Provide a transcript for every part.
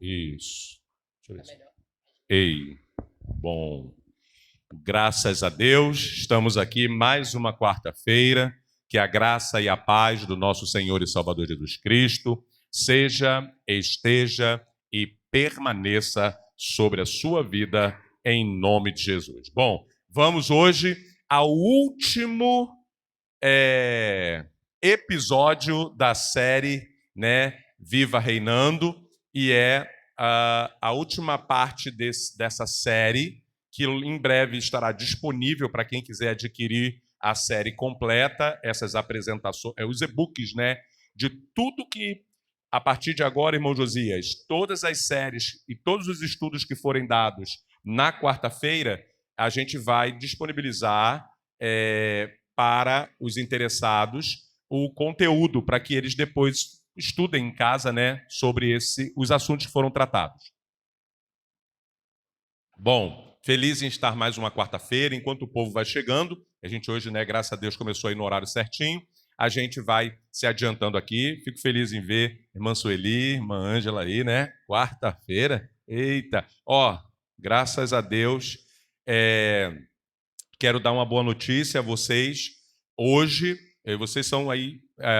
Isso. Deixa eu ver. Ei, bom. Graças a Deus, estamos aqui mais uma quarta-feira. Que a graça e a paz do nosso Senhor e Salvador Jesus Cristo seja, esteja e permaneça sobre a sua vida em nome de Jesus. Bom, vamos hoje ao último episódio da série, né, Viva Reinando, e é a última parte dessa série, que em breve estará disponível para quem quiser adquirir a série completa, essas apresentações, os e-books, né, de tudo que, a partir de agora, irmão Josias, todas as séries e todos os estudos que forem dados na quarta-feira, a gente vai disponibilizar para os interessados o conteúdo, para que eles depois estudem em casa, né, sobre os assuntos que foram tratados. Bom, feliz em estar mais uma quarta-feira, enquanto o povo vai chegando. A gente hoje, né, graças a Deus, começou aí no horário certinho. A gente vai se adiantando aqui. Fico feliz em ver irmã Sueli, irmã Ângela aí, né? Quarta-feira. Eita! Ó, graças a Deus. Quero dar uma boa notícia a vocês. Hoje, vocês são aí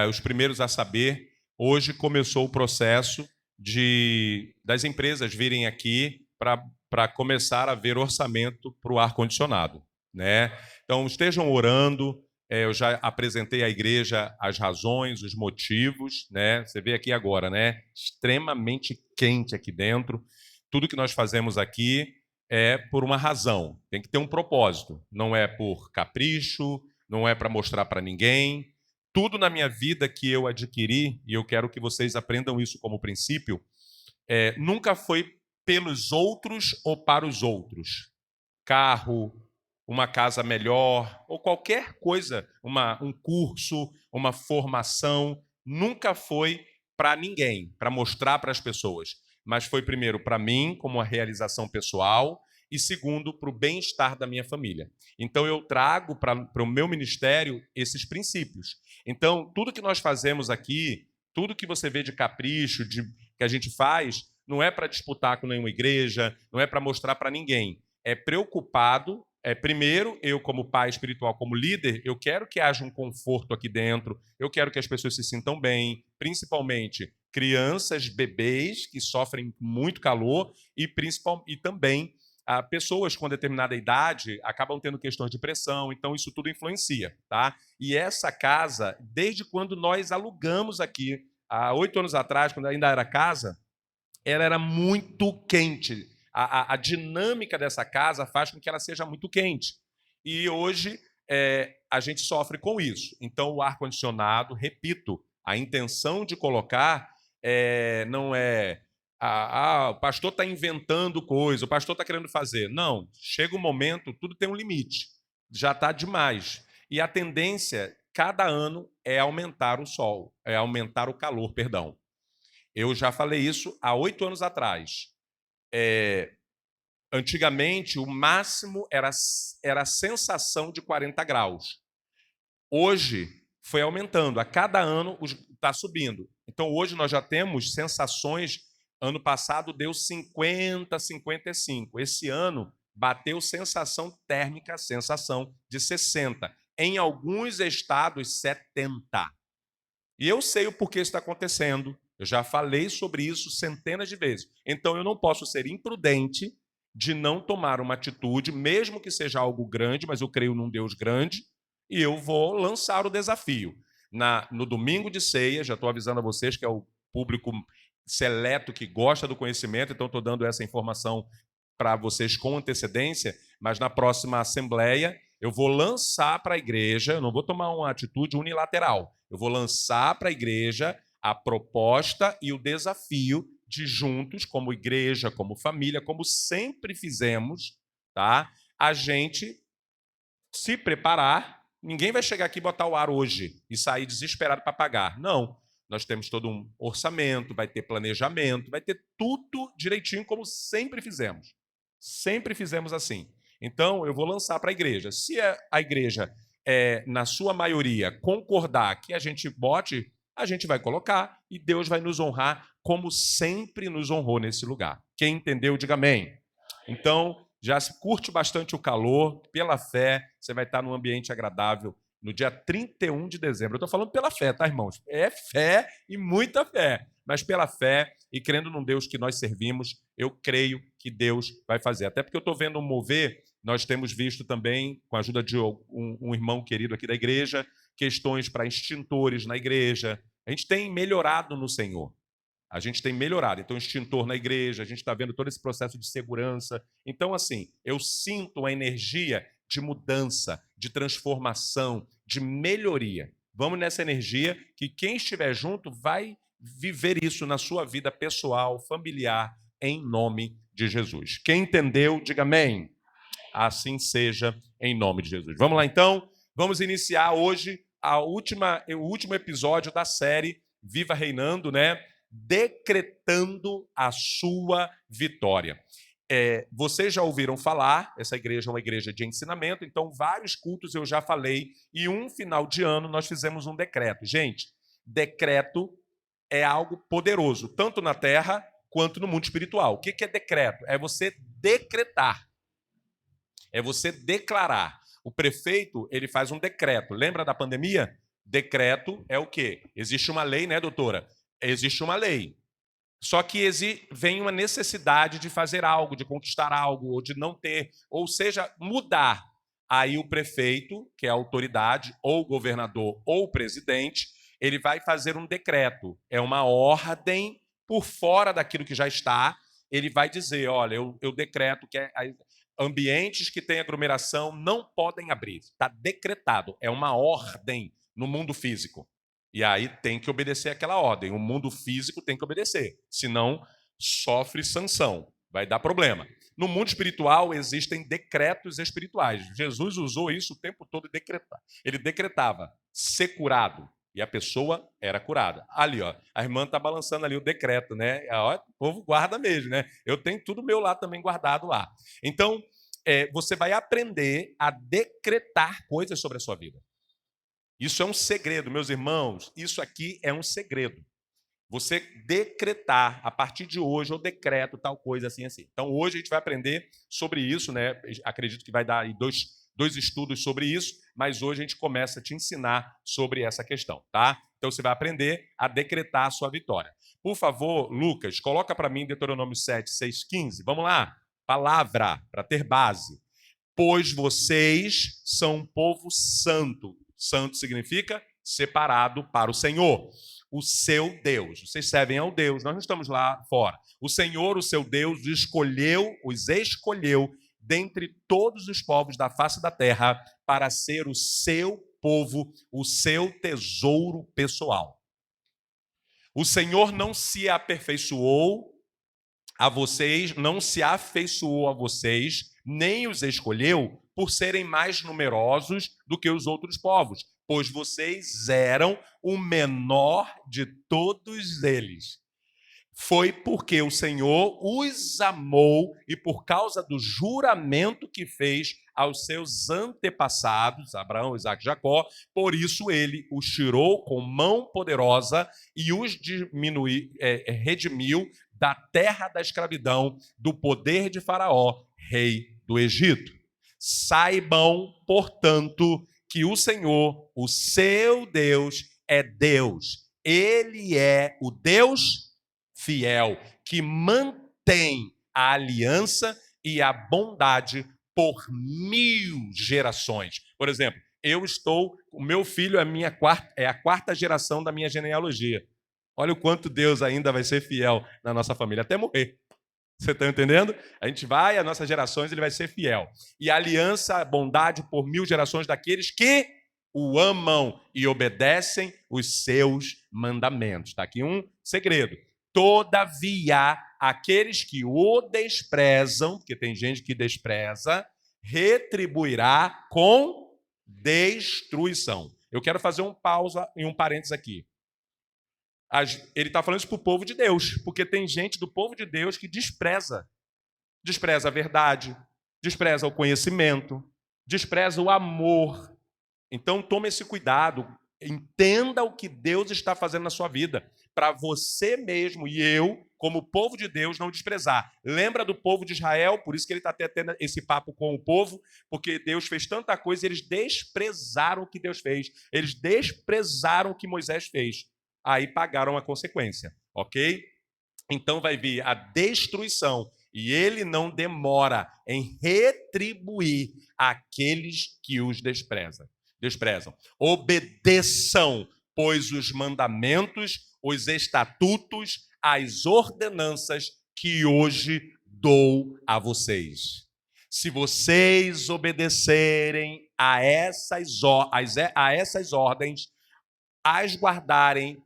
os primeiros a saber, hoje começou o processo das empresas virem aqui para começar a ver orçamento para o ar-condicionado, né? Então, estejam orando. Eu já apresentei à igreja as razões, os motivos, né? Você vê aqui agora, né? Extremamente quente aqui dentro. Tudo que nós fazemos aqui é por uma razão, tem que ter um propósito. Não é por capricho, não é para mostrar para ninguém. Tudo na minha vida que eu adquiri, e eu quero que vocês aprendam isso como princípio, nunca foi pelos outros ou para os outros. Carro, uma casa melhor, ou qualquer coisa, um curso, uma formação, nunca foi para ninguém, para mostrar para as pessoas. Mas foi primeiro para mim, como uma realização pessoal, e segundo, para o bem-estar da minha família. Então, eu trago para o meu ministério esses princípios. Então, tudo que nós fazemos aqui, tudo que você vê de capricho, que a gente faz, não é para disputar com nenhuma igreja, não é para mostrar para ninguém. É preocupado. Primeiro, eu como pai espiritual, como líder, eu quero que haja um conforto aqui dentro, eu quero que as pessoas se sintam bem, principalmente crianças, bebês que sofrem muito calor e também pessoas com determinada idade acabam tendo questões de pressão, então isso tudo influencia, tá? E essa casa, desde quando nós alugamos aqui, há 8 anos atrás, quando ainda era casa, ela era muito quente. A dinâmica dessa casa faz com que ela seja muito quente. E hoje a gente sofre com isso. Então, o ar-condicionado, repito, a intenção de colocar não é o pastor está inventando coisa, o pastor está querendo fazer. Não, chega um momento, tudo tem um limite. Já está demais. E a tendência, cada ano, é aumentar o calor, perdão. Eu já falei isso há 8 anos atrás. Antigamente, o máximo era a sensação de 40 graus. Hoje, foi aumentando. A cada ano está subindo. Então, hoje nós já temos sensações. Ano passado deu 50, 55. Esse ano, bateu sensação térmica, sensação de 60. Em alguns estados, 70. E eu sei o porquê isso está acontecendo. Eu já falei sobre isso centenas de vezes. Então, eu não posso ser imprudente de não tomar uma atitude, mesmo que seja algo grande, mas eu creio num Deus grande, e eu vou lançar o desafio. No domingo de ceia, já estou avisando a vocês que é o público seleto que gosta do conhecimento, então estou dando essa informação para vocês com antecedência, mas na próxima assembleia eu vou lançar para a igreja, eu não vou tomar uma atitude unilateral, eu vou lançar para a igreja a proposta e o desafio de juntos, como igreja, como família, como sempre fizemos, tá? A gente se preparar. Ninguém vai chegar aqui e botar o ar hoje e sair desesperado para pagar. Não. Nós temos todo um orçamento, vai ter planejamento, vai ter tudo direitinho, como sempre fizemos. Sempre fizemos assim. Então, eu vou lançar para a igreja. Se a igreja, na sua maioria, concordar que a gente bote A gente vai colocar e Deus vai nos honrar como sempre nos honrou nesse lugar. Quem entendeu, diga amém. Então, já se curte bastante o calor, pela fé, você vai estar num ambiente agradável no dia 31 de dezembro. Eu estou falando pela fé, tá, irmãos? É fé e muita fé. Mas pela fé e crendo num Deus que nós servimos, eu creio que Deus vai fazer. Até porque eu estou vendo um mover, nós temos visto também, com a ajuda de um irmão querido aqui da igreja, questões para extintores na igreja. A gente tem melhorado no Senhor. A gente tem melhorado. Então, extintor na igreja, a gente está vendo todo esse processo de segurança. Então, assim, eu sinto a energia de mudança, de transformação, de melhoria. Vamos nessa energia que quem estiver junto vai viver isso na sua vida pessoal, familiar, em nome de Jesus. Quem entendeu, diga amém. Assim seja, em nome de Jesus. Vamos lá, então. Vamos iniciar hoje o último episódio da série Viva Reinando, né? Decretando a sua vitória. Vocês já ouviram falar, essa igreja é uma igreja de ensinamento, então vários cultos eu já falei, e um final de ano nós fizemos um decreto. Gente, decreto é algo poderoso, tanto na terra quanto no mundo espiritual. O que é decreto? É você decretar, é você declarar. O prefeito, ele faz um decreto. Lembra da pandemia? Decreto é o quê? Existe uma lei, né, doutora? Existe uma lei. Só que vem uma necessidade de fazer algo, de conquistar algo, ou de não ter, ou seja, mudar. Aí o prefeito, que é a autoridade, ou o governador, ou o presidente, ele vai fazer um decreto. É uma ordem por fora daquilo que já está. Ele vai dizer, olha, eu decreto que ambientes que têm aglomeração não podem abrir. Está decretado. É uma ordem no mundo físico. E aí tem que obedecer aquela ordem. O mundo físico tem que obedecer. Senão, sofre sanção. Vai dar problema. No mundo espiritual, existem decretos espirituais. Jesus usou isso o tempo todo e decretava. Ele decretava ser curado. E a pessoa era curada. Ali, ó, a irmã está balançando ali o decreto, né? Ó, o povo guarda mesmo, né? Eu tenho tudo meu lá também guardado lá. Então, você vai aprender a decretar coisas sobre a sua vida. Isso é um segredo, meus irmãos. Isso aqui é um segredo. Você decretar, a partir de hoje eu decreto tal coisa assim, assim. Então, hoje a gente vai aprender sobre isso, né? Acredito que vai dar aí dois estudos sobre isso, mas hoje a gente começa a te ensinar sobre essa questão, tá? Então, você vai aprender a decretar a sua vitória. Por favor, Lucas, coloca para mim Deuteronômio 7, 6, 15. Vamos lá? Palavra, para ter base. Pois vocês são um povo santo. Santo significa separado para o Senhor, o seu Deus. Vocês servem ao Deus, nós não estamos lá fora. O Senhor, o seu Deus, os escolheu dentre todos os povos da face da terra para ser o seu povo, o seu tesouro pessoal. O Senhor não se aperfeiçoou a vocês, não se afeiçoou a vocês, nem os escolheu por serem mais numerosos do que os outros povos, pois vocês eram o menor de todos eles. Foi porque o Senhor os amou e por causa do juramento que fez aos seus antepassados, Abraão, Isaque e Jacó, por isso ele os tirou com mão poderosa e os redimiu da terra da escravidão, do poder de Faraó, rei do Egito. Saibam, portanto, que o Senhor, o seu Deus, é Deus. Ele é o Deus fiel, que mantém a aliança e a bondade por 1000 gerações. Por exemplo, o meu filho é a quarta geração da minha genealogia. Olha o quanto Deus ainda vai ser fiel na nossa família, até morrer. Você está entendendo? A gente vai, as nossas gerações, ele vai ser fiel. E a aliança, a bondade por 1000 gerações daqueles que o amam e obedecem os seus mandamentos. Está aqui um segredo. Todavia, aqueles que o desprezam, porque tem gente que despreza, retribuirá com destruição. Eu quero fazer um pausa e um parênteses aqui. Ele está falando isso para o povo de Deus, porque tem gente do povo de Deus que despreza a verdade, despreza o conhecimento, despreza o amor. Então, tome esse cuidado. Entenda o que Deus está fazendo na sua vida, para você mesmo e eu, como povo de Deus, não desprezar. Lembra do povo de Israel? Por isso que ele está até tendo esse papo com o povo, porque Deus fez tanta coisa e eles desprezaram o que Deus fez. Eles desprezaram o que Moisés fez. Aí pagaram a consequência, ok? Então vai vir a destruição e ele não demora em retribuir aqueles que os desprezam. Obedeçam, pois, os mandamentos, os estatutos, as ordenanças que hoje dou a vocês. Se vocês obedecerem a essas ordens, as guardarem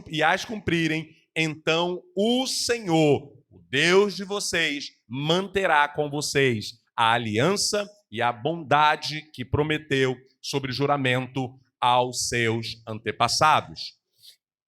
e as cumprirem, então o Senhor, o Deus de vocês, manterá com vocês a aliança e a bondade que prometeu sobre juramento aos seus antepassados.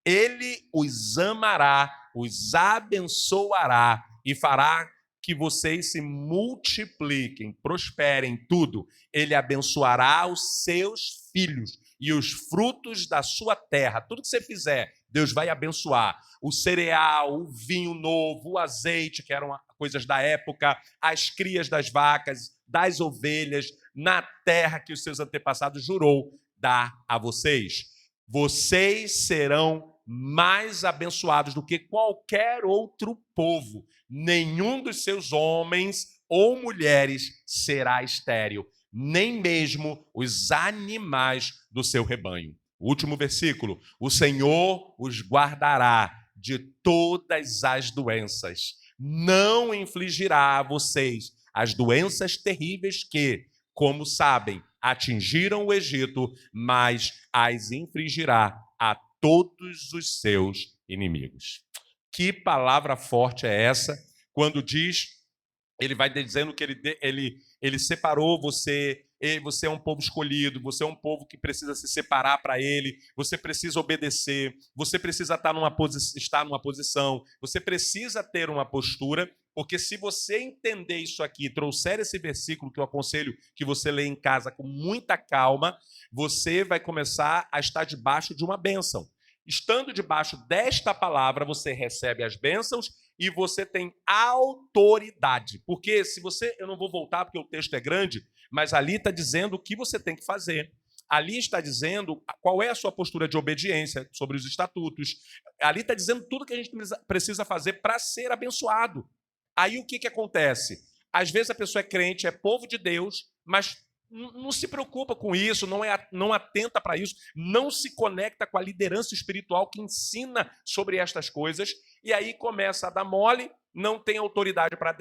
Ele os amará, os abençoará e fará que vocês se multipliquem, prosperem tudo. Ele abençoará os seus filhos e os frutos da sua terra. Tudo que você fizer, Deus vai abençoar. O cereal, o vinho novo, o azeite, que eram coisas da época, as crias das vacas, das ovelhas, na terra que os seus antepassados jurou dar a vocês. Vocês serão mais abençoados do que qualquer outro povo. Nenhum dos seus homens ou mulheres será estéril, nem mesmo os animais do seu rebanho. O último versículo: o Senhor os guardará de todas as doenças. Não infligirá a vocês as doenças terríveis que, como sabem, atingiram o Egito, mas as infligirá a todos os seus inimigos. Que palavra forte é essa? Quando diz, ele vai dizendo que ele separou você, você é um povo escolhido, você é um povo que precisa se separar para ele, você precisa obedecer, você precisa estar numa posição, você precisa ter uma postura, porque se você entender isso aqui, trouxer esse versículo que eu aconselho que você lê em casa com muita calma, você vai começar a estar debaixo de uma bênção. Estando debaixo desta palavra, você recebe as bênçãos e você tem autoridade. Porque se você... Eu não vou voltar porque o texto é grande, mas ali está dizendo o que você tem que fazer. Ali está dizendo qual é a sua postura de obediência sobre os estatutos. Ali está dizendo tudo que a gente precisa fazer para ser abençoado. Aí o que acontece? Às vezes a pessoa é crente, é povo de Deus, mas não se preocupa com isso, não atenta para isso, não se conecta com a liderança espiritual que ensina sobre estas coisas, e aí começa a dar mole, não tem autoridade para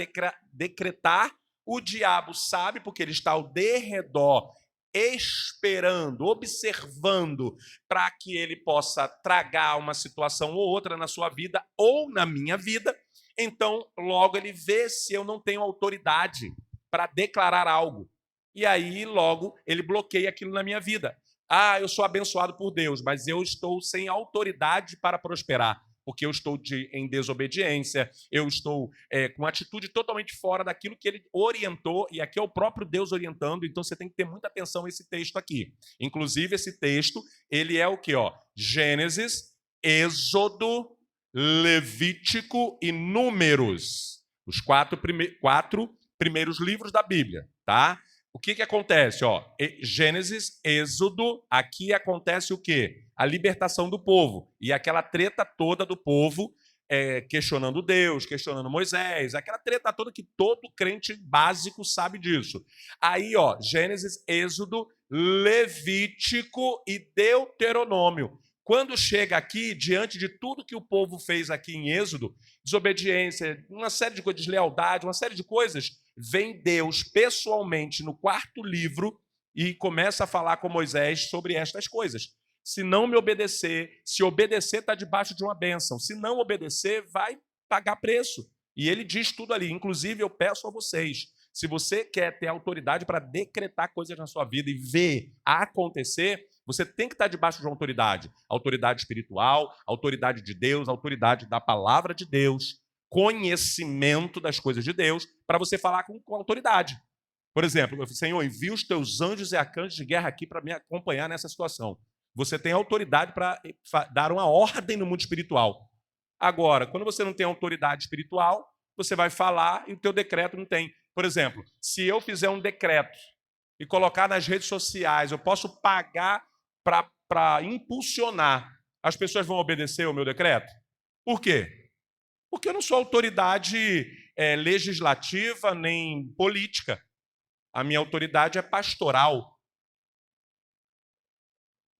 decretar, o diabo sabe, porque ele está ao derredor, esperando, observando, para que ele possa tragar uma situação ou outra na sua vida ou na minha vida. Então, logo ele vê se eu não tenho autoridade para declarar algo. E aí, logo, ele bloqueia aquilo na minha vida. Ah, eu sou abençoado por Deus, mas eu estou sem autoridade para prosperar, porque eu estou em desobediência, eu estou com uma atitude totalmente fora daquilo que ele orientou, e aqui é o próprio Deus orientando, então você tem que ter muita atenção a esse texto aqui. Inclusive, esse texto, ele é o quê? Gênesis, Êxodo, Levítico e Números. Os quatro primeiros livros da Bíblia, tá? O que acontece? Gênesis, Êxodo, aqui acontece o quê? A libertação do povo. E aquela treta toda do povo questionando Deus, questionando Moisés, aquela treta toda que todo crente básico sabe disso. Aí, Gênesis, Êxodo, Levítico e Deuteronômio. Quando chega aqui, diante de tudo que o povo fez aqui em Êxodo, desobediência, uma série de coisas, deslealdade, uma série de coisas, vem Deus pessoalmente no quarto livro e começa a falar com Moisés sobre estas coisas. Se não me obedecer, se obedecer está debaixo de uma bênção, se não obedecer, vai pagar preço. E ele diz tudo ali. Inclusive, eu peço a vocês, se você quer ter autoridade para decretar coisas na sua vida e ver acontecer, você tem que estar debaixo de uma autoridade. Autoridade espiritual, autoridade de Deus, autoridade da palavra de Deus, conhecimento das coisas de Deus, para você falar com autoridade. Por exemplo, Senhor, envia os teus anjos e arcanjos de guerra aqui para me acompanhar nessa situação. Você tem autoridade para dar uma ordem no mundo espiritual. Agora, quando você não tem autoridade espiritual, você vai falar e o teu decreto não tem. Por exemplo, se eu fizer um decreto e colocar nas redes sociais, eu posso pagar para impulsionar. As pessoas vão obedecer ao meu decreto? Por quê? Porque eu não sou autoridade legislativa nem política. A minha autoridade é pastoral.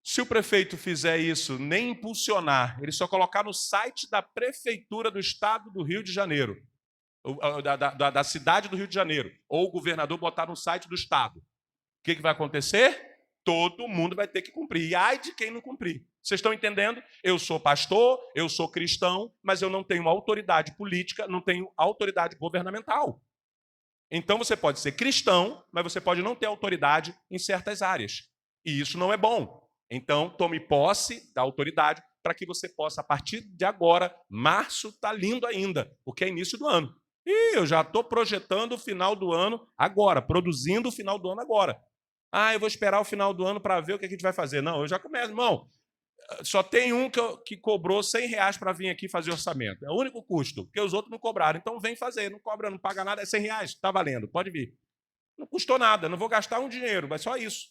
Se o prefeito fizer isso, nem impulsionar, ele só colocar no site da prefeitura do estado do Rio de Janeiro, da cidade do Rio de Janeiro, ou o governador botar no site do estado, o que vai acontecer? Todo mundo vai ter que cumprir. E ai de quem não cumprir. Vocês estão entendendo? Eu sou pastor, eu sou cristão, mas eu não tenho autoridade política, não tenho autoridade governamental. Então você pode ser cristão, mas você pode não ter autoridade em certas áreas. E isso não é bom. Então, tome posse da autoridade para que você possa, a partir de agora, março está lindo ainda, porque é início do ano. E eu já estou projetando o final do ano agora, produzindo o final do ano agora. Eu vou esperar o final do ano para ver o que a gente vai fazer. Não, eu já começo, irmão. Só tem um que cobrou R$100 para vir aqui fazer orçamento. É o único custo, porque os outros não cobraram. Então vem fazer, não cobra, não paga nada, é R$100, está valendo, pode vir. Não custou nada, não vou gastar um dinheiro, mas só isso.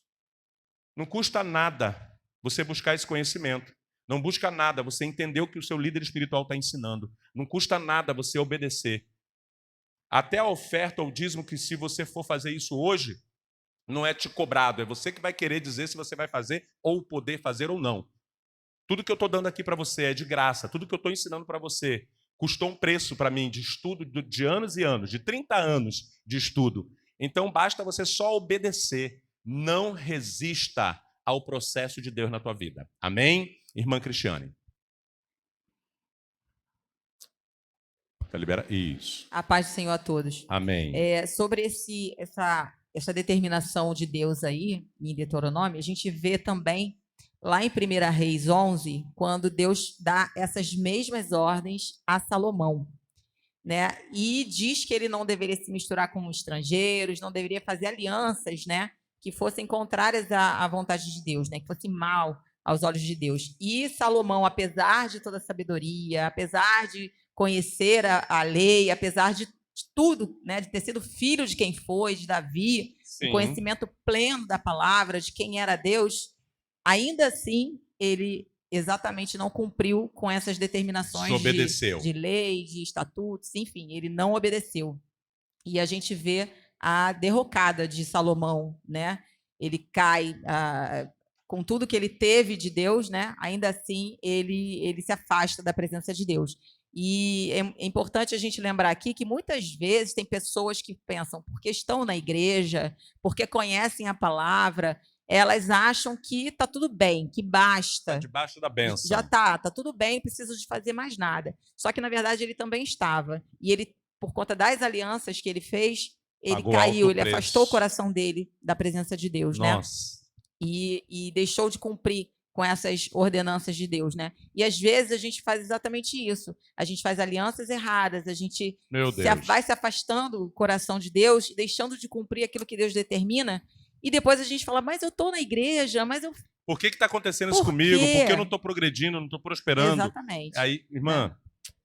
Não custa nada você buscar esse conhecimento. Não busca nada você entender o que o seu líder espiritual está ensinando. Não custa nada você obedecer. Até a oferta ou dízimo, que se você for fazer isso hoje, não é te cobrado, é você que vai querer dizer se você vai fazer ou poder fazer ou não. Tudo que eu estou dando aqui para você é de graça. Tudo que eu estou ensinando para você custou um preço para mim de estudo de anos e anos, de 30 anos de estudo. Então basta você só obedecer. Não resista ao processo de Deus na tua vida. Amém? Irmã Cristiane. Tá liberado? Isso. A paz do Senhor a todos. Amém. Sobre essa determinação de Deus aí, em Deuteronômio, a gente vê também lá em 1 Reis 11, quando Deus dá essas mesmas ordens a Salomão, né? E diz que ele não deveria se misturar com estrangeiros, não deveria fazer alianças, né, que fossem contrárias à vontade de Deus, né, que fosse mal aos olhos de Deus. E Salomão, apesar de toda a sabedoria, apesar de conhecer a lei, apesar de tudo, né, de ter sido filho de quem foi, de Davi, o conhecimento pleno da palavra, de quem era Deus, ainda assim ele exatamente não cumpriu com essas determinações de lei, de estatutos, enfim, ele não obedeceu. E a gente vê a derrocada de Salomão, né? Ele cai com tudo que ele teve de Deus, né? Ainda assim ele se afasta da presença de Deus. E é importante a gente lembrar aqui que muitas vezes tem pessoas que pensam, porque estão na igreja, porque conhecem a palavra, elas acham que está tudo bem, que basta. Está debaixo da bênção. Já está tudo bem, não precisa de fazer mais nada. Só que, na verdade, ele também estava. E ele, por conta das alianças que ele fez, ele caiu, ele afastou o coração dele da presença de Deus, né? E deixou de cumprir com essas ordenanças de Deus, né? E às vezes a gente faz exatamente isso. A gente faz alianças erradas, a gente vai se afastando do coração de Deus, deixando de cumprir aquilo que Deus determina, e depois a gente fala, mas eu estou na igreja, mas eu... Por que está acontecendo isso comigo? Por que eu não estou progredindo, não estou prosperando? Exatamente. Aí, irmã,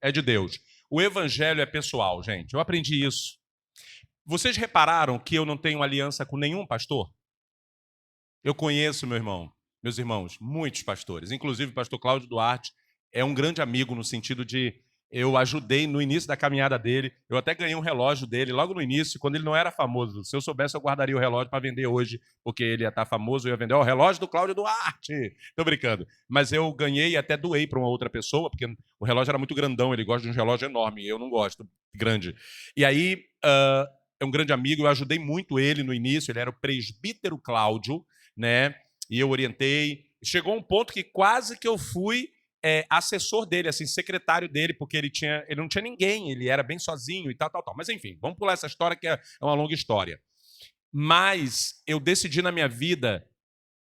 é de Deus. O evangelho é pessoal, gente. Eu aprendi isso. Vocês repararam que eu não tenho aliança com nenhum pastor? Eu conheço, meus irmãos, muitos pastores. Inclusive o pastor Cláudio Duarte é um grande amigo no sentido de eu ajudei no início da caminhada dele. Eu até ganhei um relógio dele logo no início, quando ele não era famoso. Se eu soubesse, eu guardaria o relógio para vender hoje, porque ele ia estar famoso, eu ia vender o relógio do Cláudio Duarte. Estou brincando. Mas eu ganhei e até doei para uma outra pessoa, porque o relógio era muito grandão, ele gosta de um relógio enorme, eu não gosto, grande. E aí, é um grande amigo, eu ajudei muito ele no início, ele era o presbítero Cláudio, né? E eu orientei. Chegou um ponto que quase que eu fui assessor dele, assim, secretário dele, porque ele não tinha ninguém, ele era bem sozinho e tal. Mas enfim, vamos pular essa história que é uma longa história. Mas eu decidi na minha vida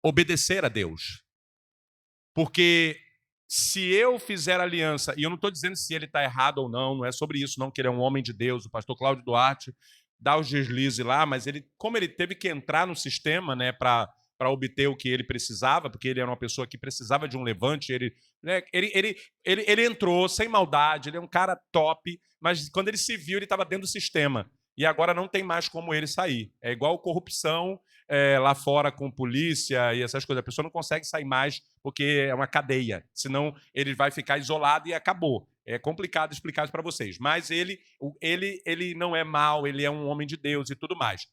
obedecer a Deus. Porque se eu fizer aliança, e eu não estou dizendo se ele está errado ou não é sobre isso, não, que ele é um homem de Deus, o pastor Cláudio Duarte dá os deslizes lá, mas como ele teve que entrar no sistema, né, para para obter o que ele precisava, porque ele era uma pessoa que precisava de um levante. Ele entrou sem maldade, ele é um cara top, mas quando ele se viu, ele estava dentro do sistema. E agora não tem mais como ele sair. É igual corrupção lá fora com polícia e essas coisas. A pessoa não consegue sair mais porque é uma cadeia. Senão ele vai ficar isolado e acabou. É complicado explicar isso para vocês. Mas ele não é mau, ele é um homem de Deus e tudo mais.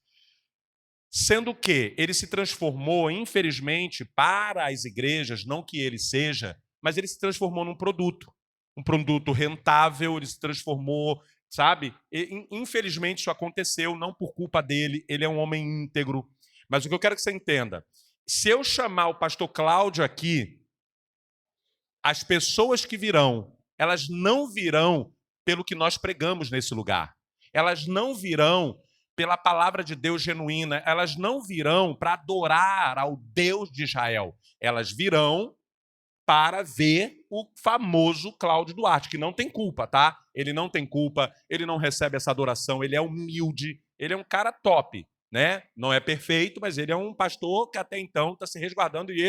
Sendo que ele se transformou, infelizmente, para as igrejas, não que ele seja, mas ele se transformou num produto. Um produto rentável, ele se transformou, sabe? E, infelizmente isso aconteceu, não por culpa dele, ele é um homem íntegro. Mas o que eu quero que você entenda, se eu chamar o pastor Cláudio aqui, as pessoas que virão, elas não virão pelo que nós pregamos nesse lugar. Elas não virão pela palavra de Deus genuína, elas não virão para adorar ao Deus de Israel. Elas virão para ver o famoso Cláudio Duarte, que não tem culpa, tá? Ele não tem culpa, ele não recebe essa adoração, ele é humilde, ele é um cara top, né? Não é perfeito, mas ele é um pastor que até então está se resguardando e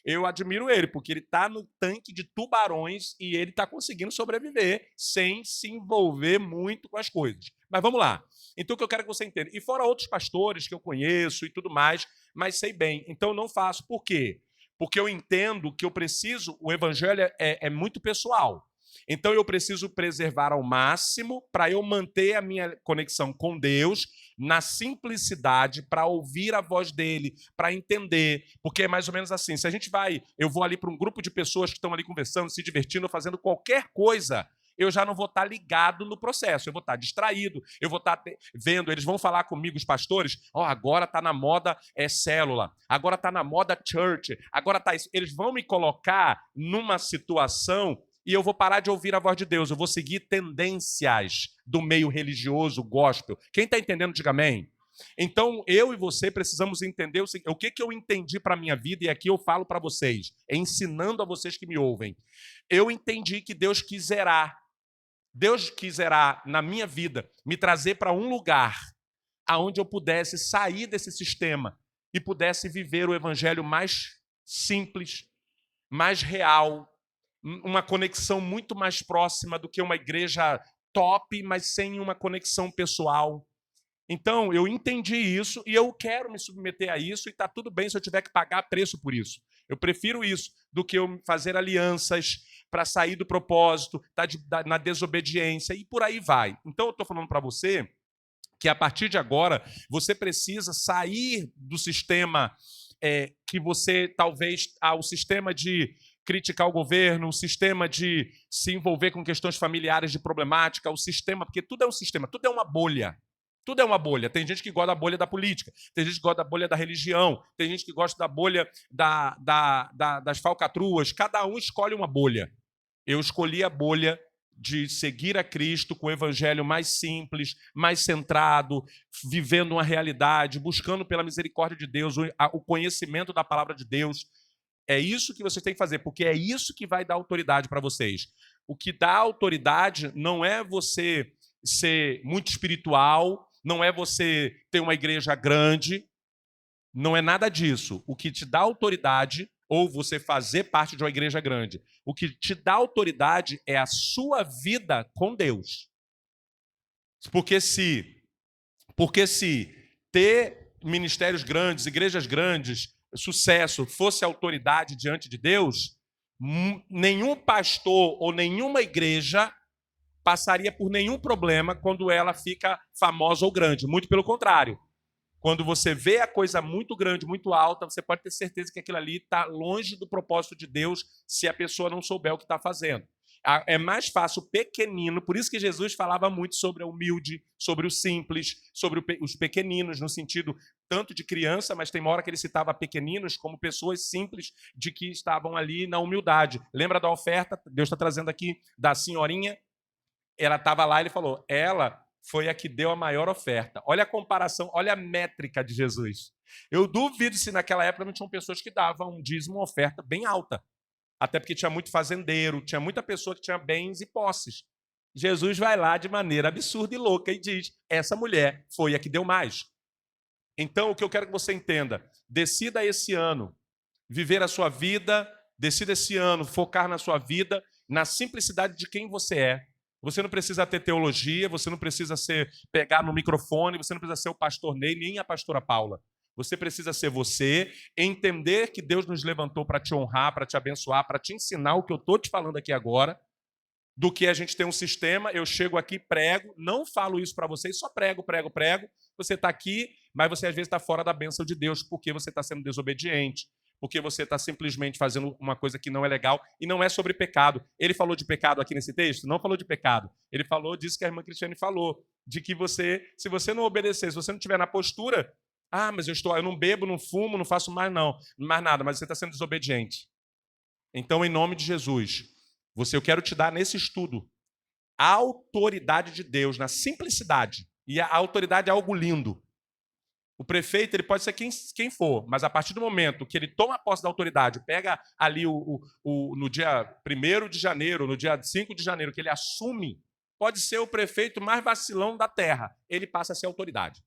eu admiro ele, porque ele está no tanque de tubarões e ele está conseguindo sobreviver sem se envolver muito com as coisas. Mas vamos lá. Então, o que eu quero que você entenda. E fora outros pastores que eu conheço e tudo mais, mas sei bem. Então, eu não faço. Por quê? Porque eu entendo que eu preciso, o evangelho é muito pessoal. Então, eu preciso preservar ao máximo para eu manter a minha conexão com Deus na simplicidade, para ouvir a voz dele, para entender. Porque é mais ou menos assim, se a gente eu vou ali para um grupo de pessoas que estão ali conversando, se divertindo, fazendo qualquer coisa, eu já não vou estar ligado no processo, eu vou estar distraído, eu vou estar vendo, eles vão falar comigo, os pastores, agora está na moda célula, agora está na moda church, agora está isso. Eles vão me colocar numa situação e eu vou parar de ouvir a voz de Deus, eu vou seguir tendências do meio religioso, gospel. Quem está entendendo, diga amém. Então, eu e você precisamos entender o que eu entendi para a minha vida, e aqui eu falo para vocês, ensinando a vocês que me ouvem. Eu entendi que Deus quiserá, na minha vida, me trazer para um lugar aonde eu pudesse sair desse sistema e pudesse viver o evangelho mais simples, mais real, uma conexão muito mais próxima do que uma igreja top, mas sem uma conexão pessoal. Então, eu entendi isso e eu quero me submeter a isso e está tudo bem se eu tiver que pagar preço por isso. Eu prefiro isso do que eu fazer alianças para sair do propósito, na desobediência e por aí vai. Então, eu estou falando para você que a partir de agora você precisa sair do sistema que você talvez... o sistema de criticar o governo, o sistema de se envolver com questões familiares de problemática, o sistema... Porque tudo é um sistema, tudo é uma bolha. Tudo é uma bolha. Tem gente que gosta da bolha da política, tem gente que gosta da bolha da religião, tem gente que gosta da bolha das falcatruas. Cada um escolhe uma bolha. Eu escolhi a bolha de seguir a Cristo com o evangelho mais simples, mais centrado, vivendo uma realidade, buscando pela misericórdia de Deus, o conhecimento da palavra de Deus. É isso que vocês têm que fazer, porque é isso que vai dar autoridade para vocês. O que dá autoridade não é você ser muito espiritual, não é você ter uma igreja grande, não é nada disso. O que te dá autoridade, ou você fazer parte de uma igreja grande, o que te dá autoridade é a sua vida com Deus. Porque se ter ministérios grandes, igrejas grandes, sucesso, fosse autoridade diante de Deus, nenhum pastor ou nenhuma igreja passaria por nenhum problema quando ela fica famosa ou grande. Muito pelo contrário. Quando você vê a coisa muito grande, muito alta, você pode ter certeza que aquilo ali está longe do propósito de Deus se a pessoa não souber o que está fazendo. É mais fácil o pequenino, por isso que Jesus falava muito sobre a humilde, sobre o simples, sobre os pequeninos, no sentido tanto de criança, mas tem uma hora que ele citava pequeninos como pessoas simples de que estavam ali na humildade. Lembra da oferta? Deus está trazendo aqui da senhorinha. Ela estava lá e ele falou, ela foi a que deu a maior oferta. Olha a comparação, olha a métrica de Jesus. Eu duvido se naquela época não tinham pessoas que davam um dízimo, uma oferta bem alta. Até porque tinha muito fazendeiro, tinha muita pessoa que tinha bens e posses. Jesus vai lá de maneira absurda e louca e diz, essa mulher foi a que deu mais. Então, o que eu quero que você entenda, decida esse ano viver a sua vida, decida esse ano focar na sua vida, na simplicidade de quem você é. Você não precisa ter teologia, você não precisa pegar no microfone, você não precisa ser o pastor Ney, nem a pastora Paula. Você precisa ser você, entender que Deus nos levantou para te honrar, para te abençoar, para te ensinar o que eu estou te falando aqui agora, do que a gente tem um sistema, eu chego aqui, prego, não falo isso para vocês, só prego. Você está aqui, mas você às vezes está fora da bênção de Deus, porque você está sendo desobediente, porque você está simplesmente fazendo uma coisa que não é legal, e não é sobre pecado. Ele falou de pecado aqui nesse texto? Não falou de pecado. Ele falou disso que a irmã Cristiane falou, de que você, se você não obedecer, se você não estiver na postura, mas eu não bebo, não fumo, não faço mais nada, mas você está sendo desobediente. Então, em nome de Jesus, eu quero te dar nesse estudo a autoridade de Deus, na simplicidade. E a autoridade é algo lindo. O prefeito ele pode ser quem for, mas a partir do momento que ele toma posse da autoridade, pega ali no dia 1º de janeiro, no dia 5 de janeiro, que ele assume, pode ser o prefeito mais vacilão da terra, ele passa a ser autoridade.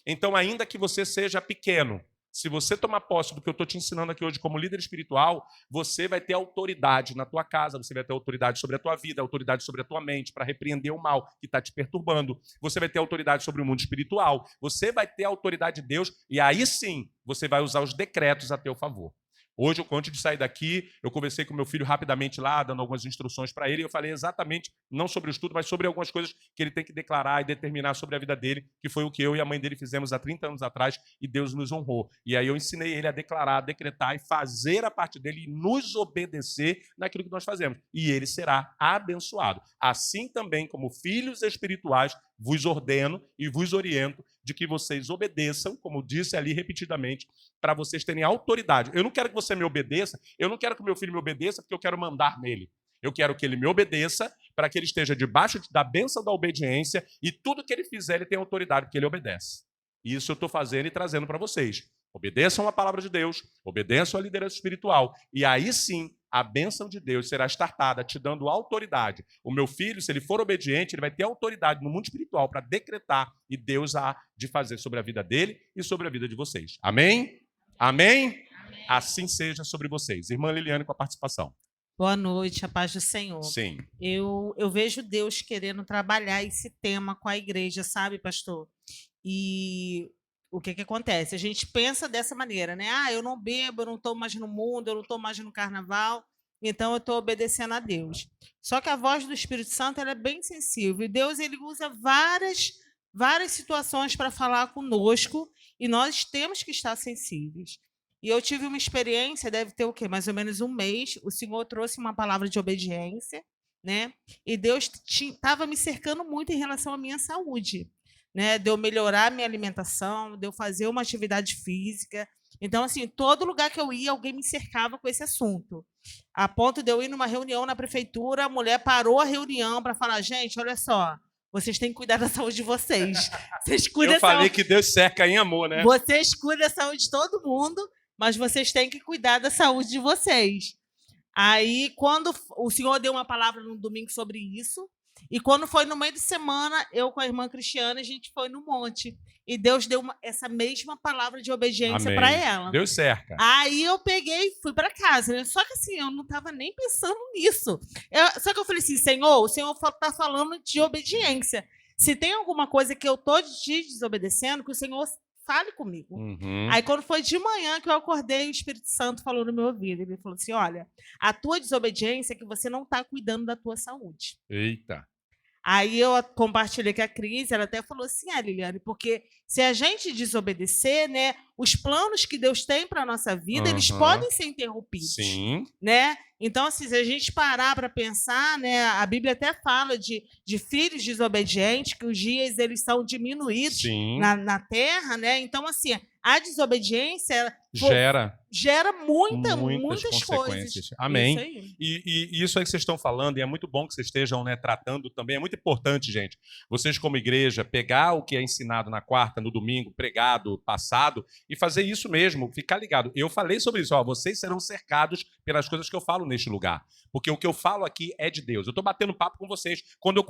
Então, ainda que você seja pequeno, se você tomar posse do que eu estou te ensinando aqui hoje como líder espiritual, você vai ter autoridade na tua casa, você vai ter autoridade sobre a tua vida, autoridade sobre a tua mente, para repreender o mal que está te perturbando. Você vai ter autoridade sobre o mundo espiritual. Você vai ter a autoridade de Deus e aí sim você vai usar os decretos a teu favor. Hoje, antes de sair daqui, eu conversei com meu filho rapidamente lá, dando algumas instruções para ele, e eu falei exatamente, não sobre o estudo, mas sobre algumas coisas que ele tem que declarar e determinar sobre a vida dele, que foi o que eu e a mãe dele fizemos há 30 anos atrás, e Deus nos honrou. E aí eu ensinei ele a declarar, a decretar e fazer a parte dele e nos obedecer naquilo que nós fazemos. E ele será abençoado. Assim também, como filhos espirituais, vos ordeno e vos oriento de que vocês obedeçam, como disse ali repetidamente, para vocês terem autoridade. Eu não quero que você me obedeça, eu não quero que meu filho me obedeça porque eu quero mandar nele. Eu quero que ele me obedeça para que ele esteja debaixo da bênção da obediência e tudo que ele fizer ele tem autoridade porque ele obedece. Isso eu estou fazendo e trazendo para vocês. Obedeçam a palavra de Deus, obedeçam a liderança espiritual e aí sim a bênção de Deus será estartada, te dando autoridade. O meu filho, se ele for obediente, ele vai ter autoridade no mundo espiritual para decretar e Deus há de fazer sobre a vida dele e sobre a vida de vocês. Amém? Amém? Amém. Assim seja sobre vocês. Irmã Liliane com a participação. Boa noite, a paz do Senhor. Sim. Eu vejo Deus querendo trabalhar esse tema com a igreja, sabe, pastor? E o que acontece? A gente pensa dessa maneira, né? Eu não bebo, eu não estou mais no mundo, eu não estou mais no carnaval, então eu estou obedecendo a Deus. Só que a voz do Espírito Santo ela é bem sensível. E Deus ele usa várias situações para falar conosco e nós temos que estar sensíveis. E eu tive uma experiência, deve ter o quê? Mais ou menos um mês. O Senhor trouxe uma palavra de obediência, né? E Deus estava me cercando muito em relação à minha saúde. Né, de eu melhorar a minha alimentação, de eu fazer uma atividade física. Então, assim, todo lugar que eu ia, alguém me cercava com esse assunto. A ponto de eu ir numa reunião na prefeitura, a mulher parou a reunião para falar, gente, olha só, vocês têm que cuidar da saúde de vocês. Vocês cuidam eu falei que Deus cerca em amor, né? Vocês cuidam da saúde de todo mundo, mas vocês têm que cuidar da saúde de vocês. Aí, quando o Senhor deu uma palavra no domingo sobre isso, e quando foi no meio de semana, eu com a irmã Cristiane, a gente foi no monte. E Deus deu essa mesma palavra de obediência para ela. Deus cerca. Aí eu peguei e fui para casa. Né? Só que assim, eu não estava nem pensando nisso. Só que eu falei assim, Senhor, o Senhor está falando de obediência. Se tem alguma coisa que eu estou te desobedecendo, que o Senhor fale comigo. Uhum. Aí, quando foi de manhã que eu acordei, o Espírito Santo falou no meu ouvido. Ele falou assim, olha, a tua desobediência é que você não está cuidando da tua saúde. Eita. Aí eu compartilhei com a Cris, ela até falou assim, Liliane, porque se a gente desobedecer, né, os planos que Deus tem para a nossa vida, eles podem ser interrompidos. Sim. Né? Então, assim, se a gente parar para pensar, né, a Bíblia até fala de filhos desobedientes, que os dias eles são diminuídos na terra, né? Então, assim, a desobediência gera muitas coisas. Amém. Isso aí. E isso aí que vocês estão falando, e é muito bom que vocês estejam, né, tratando também, é muito importante, gente, vocês como igreja, pegar o que é ensinado na quarta, no domingo, pregado, passado, e fazer isso mesmo, ficar ligado. Eu falei sobre isso, vocês serão cercados pelas coisas que eu falo neste lugar, porque o que eu falo aqui é de Deus. Eu estou batendo papo com vocês. Quando eu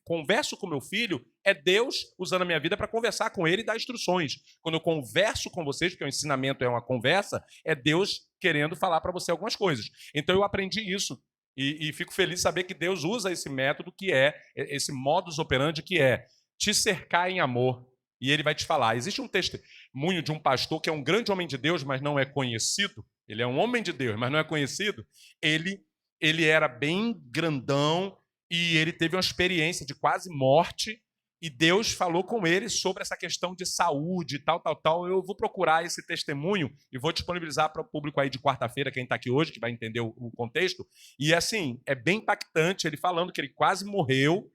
converso com meu filho, é Deus usando a minha vida para conversar com ele e dar instruções. Quando eu converso com vocês, porque o ensinamento é uma conversa, é Deus querendo falar para você algumas coisas. Então eu aprendi isso e fico feliz de saber que Deus usa esse método que é, esse modus operandi que é te cercar em amor. E ele vai te falar. Existe um testemunho de um pastor que é um grande homem de Deus, mas não é conhecido. Ele é um homem de Deus, mas não é conhecido. Ele era bem grandão e ele teve uma experiência de quase morte e Deus falou com ele sobre essa questão de saúde, tal. Eu vou procurar esse testemunho e vou disponibilizar para o público aí de quarta-feira, quem está aqui hoje, que vai entender o contexto. E assim, é bem impactante ele falando que ele quase morreu,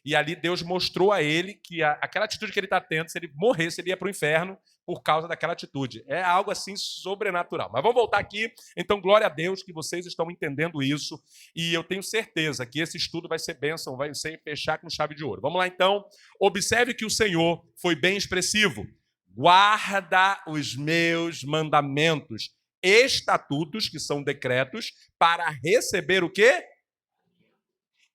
e ali Deus mostrou a ele que aquela atitude que ele está tendo, se ele morresse, ele ia para o inferno por causa daquela atitude. É algo assim sobrenatural. Mas vamos voltar aqui. Então, glória a Deus que vocês estão entendendo isso. E eu tenho certeza que esse estudo vai ser bênção, vai ser fechar com chave de ouro. Vamos lá, então. Observe que o Senhor foi bem expressivo. Guarda os meus mandamentos, estatutos, que são decretos, para receber o quê?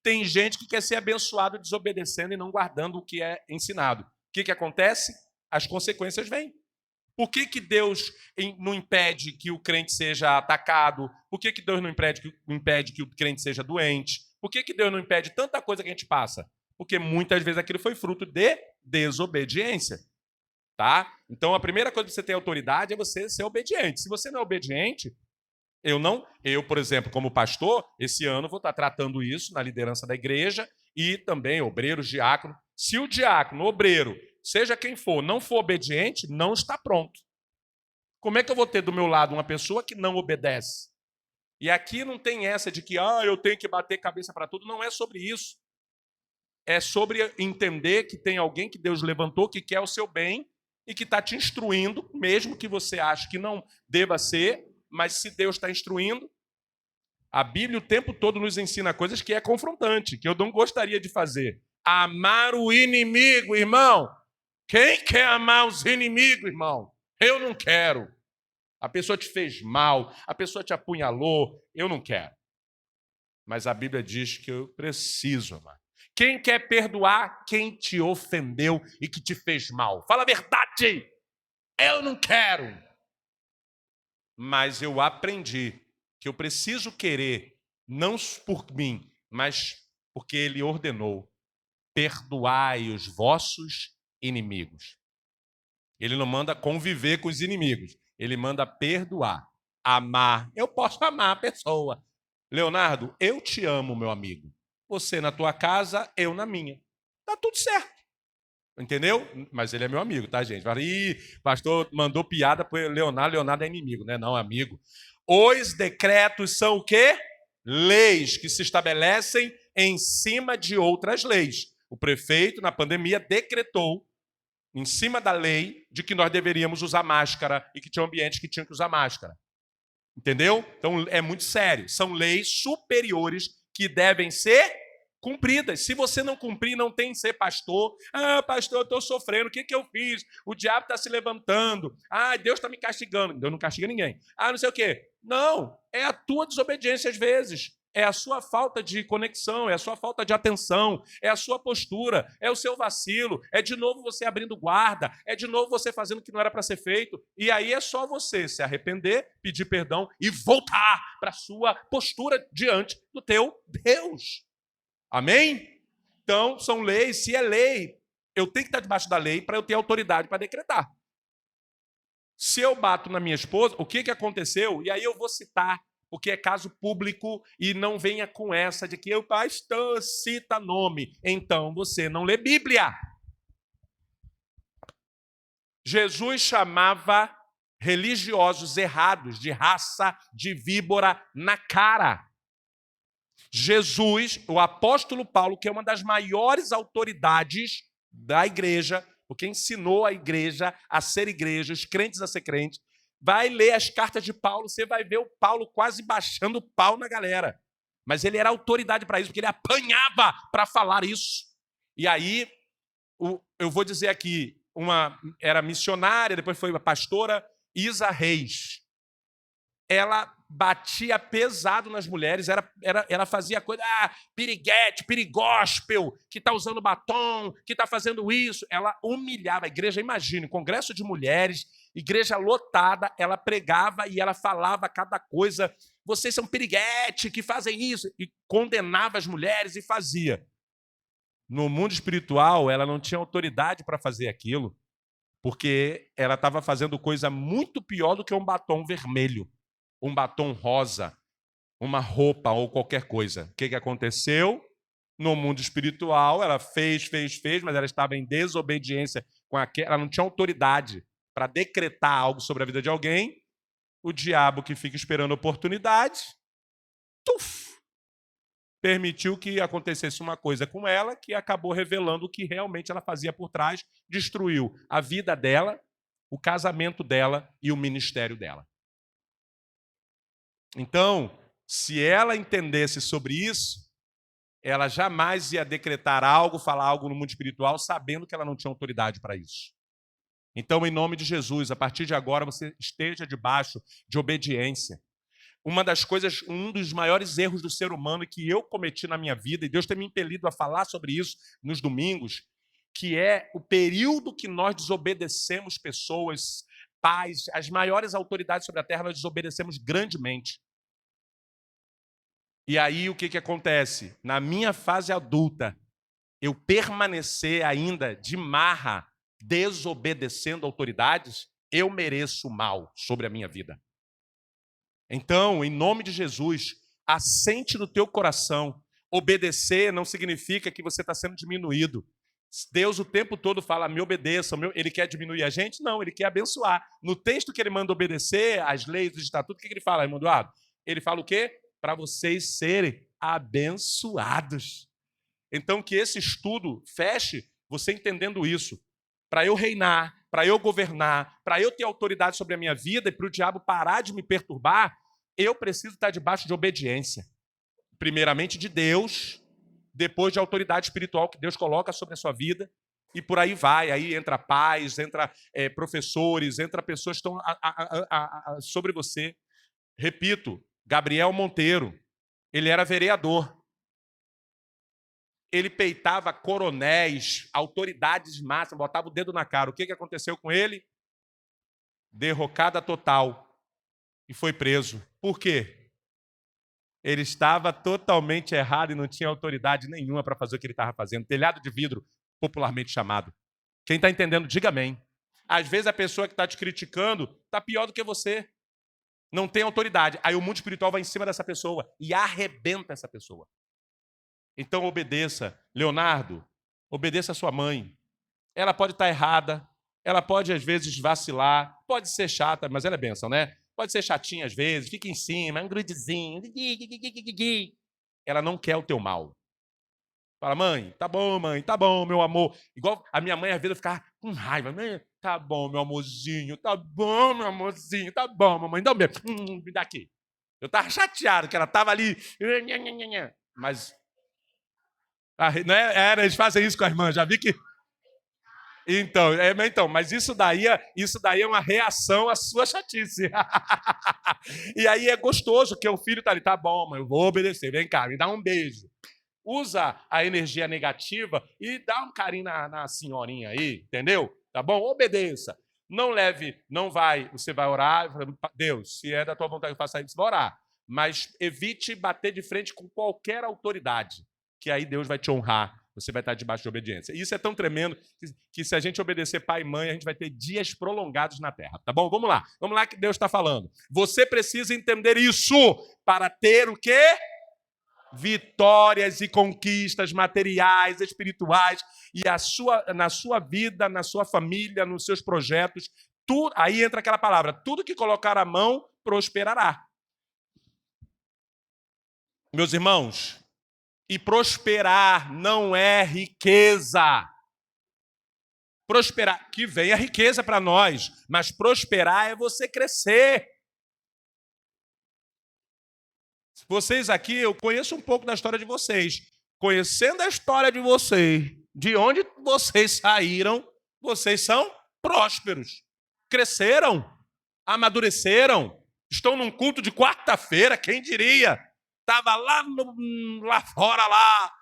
Tem gente que quer ser abençoado desobedecendo e não guardando o que é ensinado. O que acontece? As consequências vêm. Por que Deus não impede que o crente seja atacado? Por que Deus não impede que o crente seja doente? Por que Deus não impede tanta coisa que a gente passa? Porque muitas vezes aquilo foi fruto de desobediência. Tá? Então, a primeira coisa para você ter autoridade é você ser obediente. Se você não é obediente, eu, por exemplo, como pastor, esse ano vou estar tratando isso na liderança da igreja e também obreiros, diácono. Se o diácono, obreiro, seja quem for, não for obediente, não está pronto. Como é que eu vou ter do meu lado uma pessoa que não obedece? E aqui não tem essa de que eu tenho que bater cabeça para tudo. Não é sobre isso. É sobre entender que tem alguém que Deus levantou, que quer o seu bem e que está te instruindo, mesmo que você ache que não deva ser, mas se Deus está instruindo, a Bíblia o tempo todo nos ensina coisas que é confrontante, que eu não gostaria de fazer. Amar o inimigo, irmão. Quem quer amar os inimigos, irmão? Eu não quero. A pessoa te fez mal, a pessoa te apunhalou, eu não quero. Mas a Bíblia diz que eu preciso amar. Quem quer perdoar quem te ofendeu e que te fez mal? Fala a verdade. Eu não quero. Mas eu aprendi que eu preciso querer, não por mim, mas porque ele ordenou: perdoai os vossos inimigos. Ele não manda conviver com os inimigos, ele manda perdoar, amar. Eu posso amar a pessoa. Leonardo, eu te amo, meu amigo. Você na tua casa, eu na minha. Tá tudo certo. Entendeu? Mas ele é meu amigo, tá, gente? Pastor mandou piada para Leonardo. Leonardo é inimigo, né? Não, amigo. Os decretos são o quê? Leis que se estabelecem em cima de outras leis. O prefeito, na pandemia, decretou, em cima da lei, de que nós deveríamos usar máscara e que tinha ambientes que tinham que usar máscara. Entendeu? Então, é muito sério. São leis superiores que devem ser cumpridas. Se você não cumprir, não tem que ser pastor. Pastor, eu estou sofrendo. O que eu fiz? O diabo está se levantando. Deus está me castigando. Deus não castiga ninguém. Não sei o quê. Não, é a tua desobediência às vezes. É a sua falta de conexão, é a sua falta de atenção, é a sua postura, é o seu vacilo, é de novo você abrindo guarda, é de novo você fazendo o que não era para ser feito. E aí é só você se arrepender, pedir perdão e voltar para a sua postura diante do teu Deus. Amém? Então, são leis. Se é lei, eu tenho que estar debaixo da lei para eu ter autoridade para decretar. Se eu bato na minha esposa, o que aconteceu? E aí eu vou citar, porque é caso público, e não venha com essa de que o pastor cita nome. Então, você não lê Bíblia. Jesus chamava religiosos errados de raça de víbora na cara. Jesus, o apóstolo Paulo, que é uma das maiores autoridades da igreja, porque ensinou a igreja a ser igreja, os crentes a ser crentes, vai ler as cartas de Paulo, você vai ver o Paulo quase baixando o pau na galera. Mas ele era autoridade para isso, porque ele apanhava para falar isso. E aí, eu vou dizer aqui, era missionária, depois foi uma pastora, Isa Reis. Ela batia pesado nas mulheres, ela fazia coisa, piriguete, pirigóspel, que está usando batom, que está fazendo isso. Ela humilhava a igreja. Imagine, congresso de mulheres, igreja lotada, ela pregava e ela falava cada coisa. Vocês são piriguete, que fazem isso. E condenava as mulheres e fazia. No mundo espiritual, ela não tinha autoridade para fazer aquilo, porque ela estava fazendo coisa muito pior do que um batom vermelho, um batom rosa, uma roupa ou qualquer coisa. O que aconteceu? No mundo espiritual, ela fez, mas ela estava em desobediência com aquela, ela não tinha autoridade para decretar algo sobre a vida de alguém. O diabo, que fica esperando oportunidade, permitiu que acontecesse uma coisa com ela que acabou revelando o que realmente ela fazia por trás, destruiu a vida dela, o casamento dela e o ministério dela. Então, se ela entendesse sobre isso, ela jamais ia decretar algo, falar algo no mundo espiritual, sabendo que ela não tinha autoridade para isso. Então, em nome de Jesus, a partir de agora, você esteja debaixo de obediência. Um dos maiores erros do ser humano que eu cometi na minha vida, e Deus tem me impelido a falar sobre isso nos domingos, que é o período que nós desobedecemos pessoas, pais, as maiores autoridades sobre a terra, nós desobedecemos grandemente. E aí o que acontece? Na minha fase adulta, eu permanecer ainda de marra, desobedecendo autoridades, eu mereço mal sobre a minha vida. Então, em nome de Jesus, assente no teu coração. Obedecer não significa que você está sendo diminuído. Deus o tempo todo fala, me obedeçam. Ele quer diminuir a gente? Não, ele quer abençoar. No texto que ele manda obedecer, as leis, os estatutos, o que ele fala, irmão Eduardo? Ele fala o quê? Para vocês serem abençoados. Então, que esse estudo feche você entendendo isso. Para eu reinar, para eu governar, para eu ter autoridade sobre a minha vida e para o diabo parar de me perturbar, eu preciso estar debaixo de obediência. Primeiramente de Deus, depois de autoridade espiritual que Deus coloca sobre a sua vida, e por aí vai. Aí entra pais, entra professores, entra pessoas que estão sobre você. Repito, Gabriel Monteiro, ele era vereador. Ele peitava coronéis, autoridades máximas, botava o dedo na cara. O que aconteceu com ele? Derrocada total. E foi preso. Por quê? Ele estava totalmente errado e não tinha autoridade nenhuma para fazer o que ele estava fazendo. Telhado de vidro, popularmente chamado. Quem está entendendo, diga amém. Às vezes a pessoa que está te criticando está pior do que você. Não tem autoridade. Aí o mundo espiritual vai em cima dessa pessoa e arrebenta essa pessoa. Então obedeça. Leonardo, obedeça a sua mãe. Ela pode estar errada, ela pode às vezes vacilar, pode ser chata, mas ela é bênção, né? Pode ser chatinha às vezes, fica em cima, é um grudezinho. Ela não quer o teu mal. Fala, mãe, tá bom, meu amor. Igual a minha mãe às vezes eu ficava com raiva. Tá bom, meu amorzinho, tá bom, meu amorzinho, tá bom, mamãe, dá um beijo. Me dá aqui. Eu estava chateado que ela estava ali. Mas não é, eles fazem isso com a irmã, já vi que... Então, mas isso daí é uma reação à sua chatice. E aí é gostoso, que o filho está ali, tá bom, mãe, eu vou obedecer, vem cá, me dá um beijo. Usa a energia negativa e dá um carinho na senhorinha aí, entendeu? Tá bom? Obedeça. Você vai orar, Deus, se é da tua vontade que eu faça isso, você vai orar. Mas evite bater de frente com qualquer autoridade, que aí Deus vai te honrar, você vai estar debaixo de obediência. Isso é tão tremendo que se a gente obedecer pai e mãe, a gente vai ter dias prolongados na terra, tá bom? Vamos lá que Deus está falando. Você precisa entender isso para ter o quê? Vitórias e conquistas materiais, espirituais, e na sua vida, na sua família, nos seus projetos, aí entra aquela palavra, tudo que colocar a mão prosperará. Meus irmãos, e prosperar não é riqueza. Prosperar, que venha riqueza para nós, mas prosperar é você crescer. Vocês aqui, eu conheço um pouco da história de vocês. Conhecendo a história de vocês, de onde vocês saíram, vocês são prósperos. Cresceram, amadureceram, Estou num culto de quarta-feira, quem diria? Estava lá fora, lá.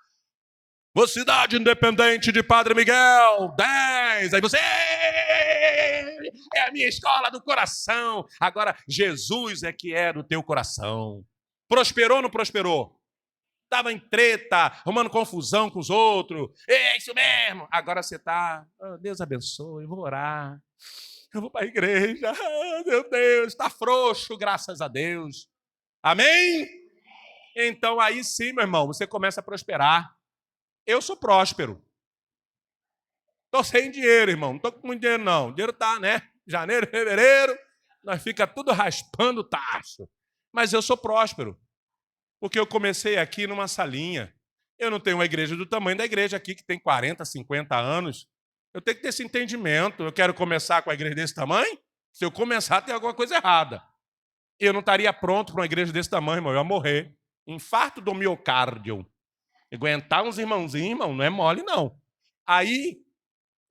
Mocidade Independente de Padre Miguel, 10. Aí você... É a minha escola do coração. Agora, Jesus é que é do teu coração. Prosperou ou não prosperou? Estava em treta, arrumando confusão com os outros. É isso mesmo. Agora você está... Oh, Deus abençoe, eu vou orar. Eu vou para a igreja. Oh, meu Deus, está frouxo, graças a Deus. Amém? Então aí sim, meu irmão, você começa a prosperar. Eu sou próspero. Estou sem dinheiro, irmão. Não estou com muito dinheiro, não. O dinheiro está, né? Janeiro, fevereiro, nós fica tudo raspando o tacho. Mas eu sou próspero. Porque eu comecei aqui numa salinha. Eu não tenho uma igreja do tamanho da igreja aqui, que tem 40, 50 anos. Eu tenho que ter esse entendimento. Eu quero começar com a igreja desse tamanho? Se eu começar, tem alguma coisa errada. Eu não estaria pronto para uma igreja desse tamanho, irmão. Eu ia morrer. Infarto do miocárdio. Aguentar uns irmãozinhos, irmão, não é mole, não. Aí,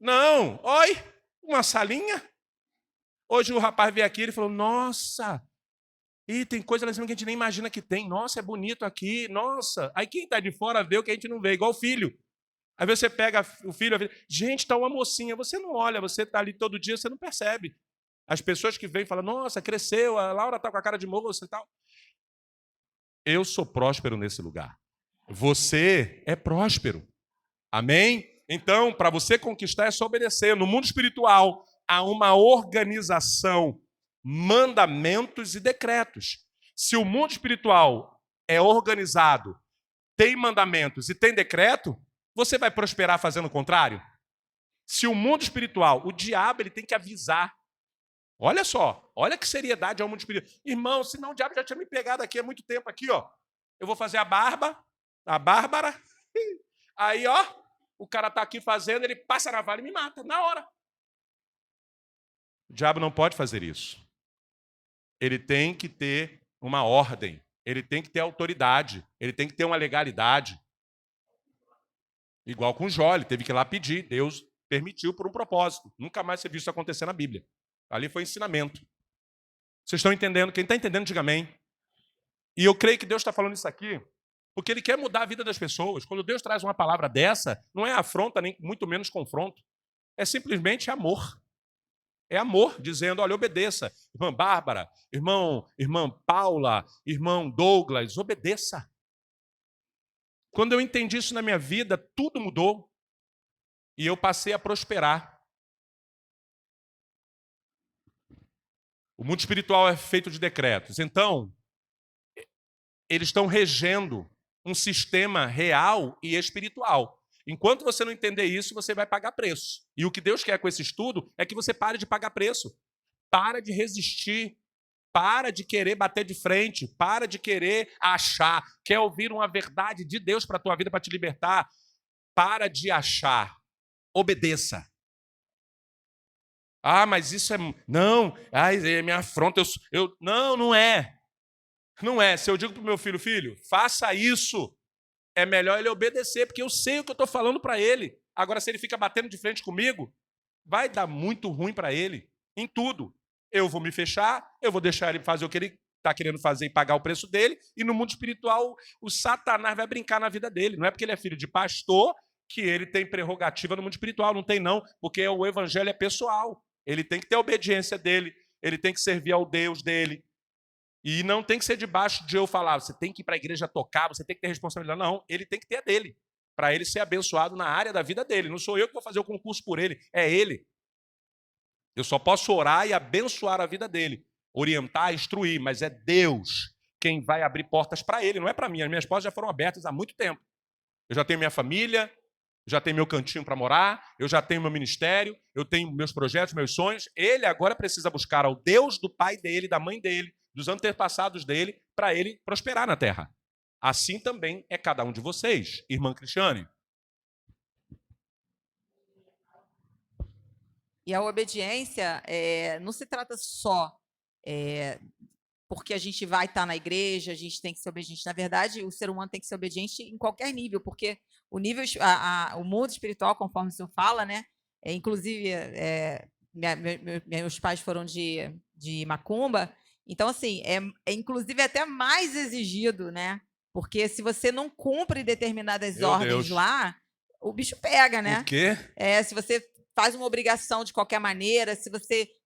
não, oi, uma salinha. Hoje o rapaz veio aqui e falou, nossa, e tem coisa lá em cima que a gente nem imagina que tem. Nossa, é bonito aqui, nossa. Aí quem está de fora vê o que a gente não vê, igual o filho. Aí você pega o filho, gente, está uma mocinha. Você não olha, você está ali todo dia, você não percebe. As pessoas que vêm falam, nossa, cresceu, a Laura está com a cara de moça e tal. Eu sou próspero nesse lugar. Você é próspero. Amém? Então, para você conquistar é só obedecer. No mundo espiritual, há uma organização, mandamentos e decretos. Se o mundo espiritual é organizado, tem mandamentos e tem decreto, você vai prosperar fazendo o contrário? Se o mundo espiritual, o diabo, ele tem que avisar. Olha só, olha que seriedade é o mundo espiritual. Irmão, senão o diabo já tinha me pegado aqui há muito tempo aqui, ó. Eu vou fazer a Bárbara. Aí, ó, o cara tá aqui fazendo, ele passa na vala e me mata, na hora. O diabo não pode fazer isso. Ele tem que ter uma ordem, ele tem que ter autoridade, ele tem que ter uma legalidade. Igual com Jó, ele teve que ir lá pedir, Deus permitiu por um propósito. Nunca mais você viu isso acontecer na Bíblia. Ali foi ensinamento. Vocês estão entendendo? Quem está entendendo, diga amém. E eu creio que Deus está falando isso aqui porque Ele quer mudar a vida das pessoas. Quando Deus traz uma palavra dessa, não é afronta, nem muito menos confronto. É simplesmente amor. É amor, dizendo, olha, obedeça. Irmã Bárbara, irmã Paula, irmão Douglas, obedeça. Quando eu entendi isso na minha vida, tudo mudou. E eu passei a prosperar. O mundo espiritual é feito de decretos. Então, eles estão regendo um sistema real e espiritual. Enquanto você não entender isso, você vai pagar preço. E o que Deus quer com esse estudo é que você pare de pagar preço. Para de resistir. Para de querer bater de frente. Para de querer achar. Quer ouvir uma verdade de Deus para a tua vida, para te libertar? Para de achar. Obedeça. Ah, mas isso é... Não, é minha afronta. Não, não é. Não é. Se eu digo para o meu filho, faça isso, é melhor ele obedecer, porque eu sei o que eu estou falando para ele. Agora, se ele fica batendo de frente comigo, vai dar muito ruim para ele, em tudo. Eu vou me fechar, eu vou deixar ele fazer o que ele está querendo fazer e pagar o preço dele, e no mundo espiritual, o Satanás vai brincar na vida dele. Não é porque ele é filho de pastor que ele tem prerrogativa no mundo espiritual. Não tem, não, porque o evangelho é pessoal. Ele tem que ter a obediência dele, ele tem que servir ao Deus dele. E não tem que ser debaixo de eu falar, você tem que ir para a igreja tocar, você tem que ter responsabilidade. Não, ele tem que ter a dele, para ele ser abençoado na área da vida dele. Não sou eu que vou fazer o concurso por ele, é ele. Eu só posso orar e abençoar a vida dele, orientar, instruir, mas é Deus quem vai abrir portas para ele, não é para mim. As minhas portas já foram abertas há muito tempo. Eu já tenho minha família, já tenho meu cantinho para morar, eu já tenho meu ministério, eu tenho meus projetos, meus sonhos. Ele agora precisa buscar ao Deus do pai dele, da mãe dele, dos antepassados dele, para ele prosperar na terra. Assim também é cada um de vocês, irmã Cristiane. E a obediência não se trata só porque a gente vai estar na igreja, a gente tem que ser obediente. Na verdade, o ser humano tem que ser obediente em qualquer nível, porque o nível, o mundo espiritual, conforme o senhor fala, né? Inclusive, meus pais foram de macumba, Então, assim, é inclusive até mais exigido, né? Porque se você não cumpre determinadas Meu ordens Deus. lá, o bicho pega, O né? quê? Se você faz uma obrigação de qualquer maneira, se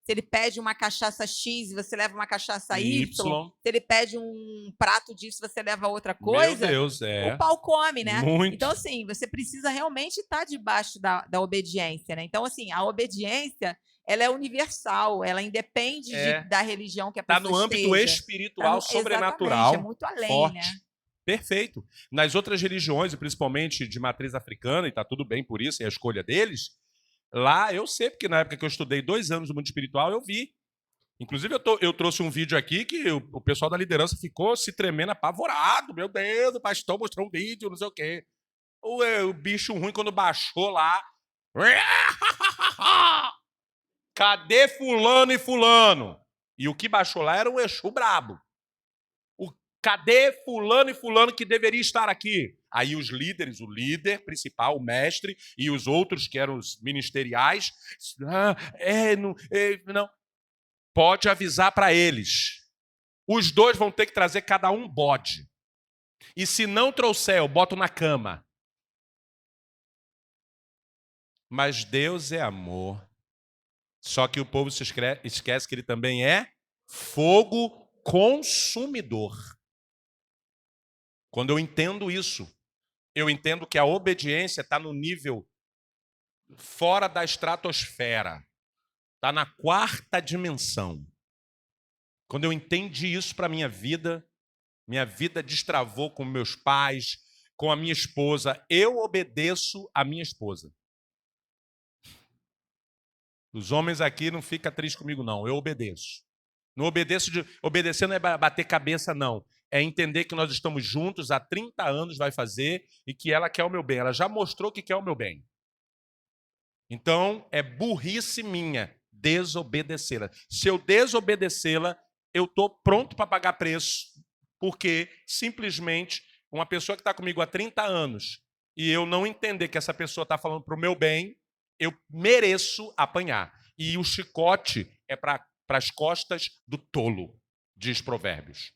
ele pede uma cachaça X e você leva uma cachaça Y, Y. se ele pede um prato disso, você leva outra Meu coisa, Deus, o pau come, né? Muito. Então, assim, você precisa realmente estar debaixo da obediência, né? Então, assim, a obediência, ela é universal, ela independe da religião que a Está pessoa no âmbito esteja. espiritual, Exatamente, é sobrenatural, muito além, forte. né? Perfeito. Nas outras religiões, e principalmente de matriz africana, e está tudo bem por isso, é a escolha deles, lá eu sei, porque na época que eu estudei 2 anos no mundo espiritual, eu vi. Inclusive, eu trouxe um vídeo aqui que o pessoal da liderança ficou se tremendo apavorado. Meu Deus, o pastor mostrou um vídeo, não sei o quê. O bicho ruim, quando baixou lá... Cadê fulano e fulano? E o que baixou lá era o Exu brabo. Cadê fulano e fulano que deveria estar aqui? Aí os líderes, o líder principal, o mestre, e os outros que eram os ministeriais, não. Pode avisar para eles. Os dois vão ter que trazer cada um bode. E se não trouxer, eu boto na cama. Mas Deus é amor. Só que o povo se esquece que ele também é fogo consumidor. Quando eu entendo isso, eu entendo que a obediência está no nível fora da estratosfera. Está na 4ª dimensão. Quando eu entendi isso para a minha vida destravou com meus pais, com a minha esposa. Eu obedeço a minha esposa. Os homens aqui não ficam tristes comigo, não. Eu obedeço. Não obedeço obedecer não é bater cabeça, não. É entender que nós estamos juntos há 30 anos, vai fazer, e que ela quer o meu bem. Ela já mostrou que quer o meu bem. Então, é burrice minha desobedecê-la. Se eu desobedecê-la, eu estou pronto para pagar preço, porque simplesmente uma pessoa que está comigo há 30 anos e eu não entender que essa pessoa está falando para o meu bem, eu mereço apanhar. E o chicote é para as costas do tolo, diz Provérbios.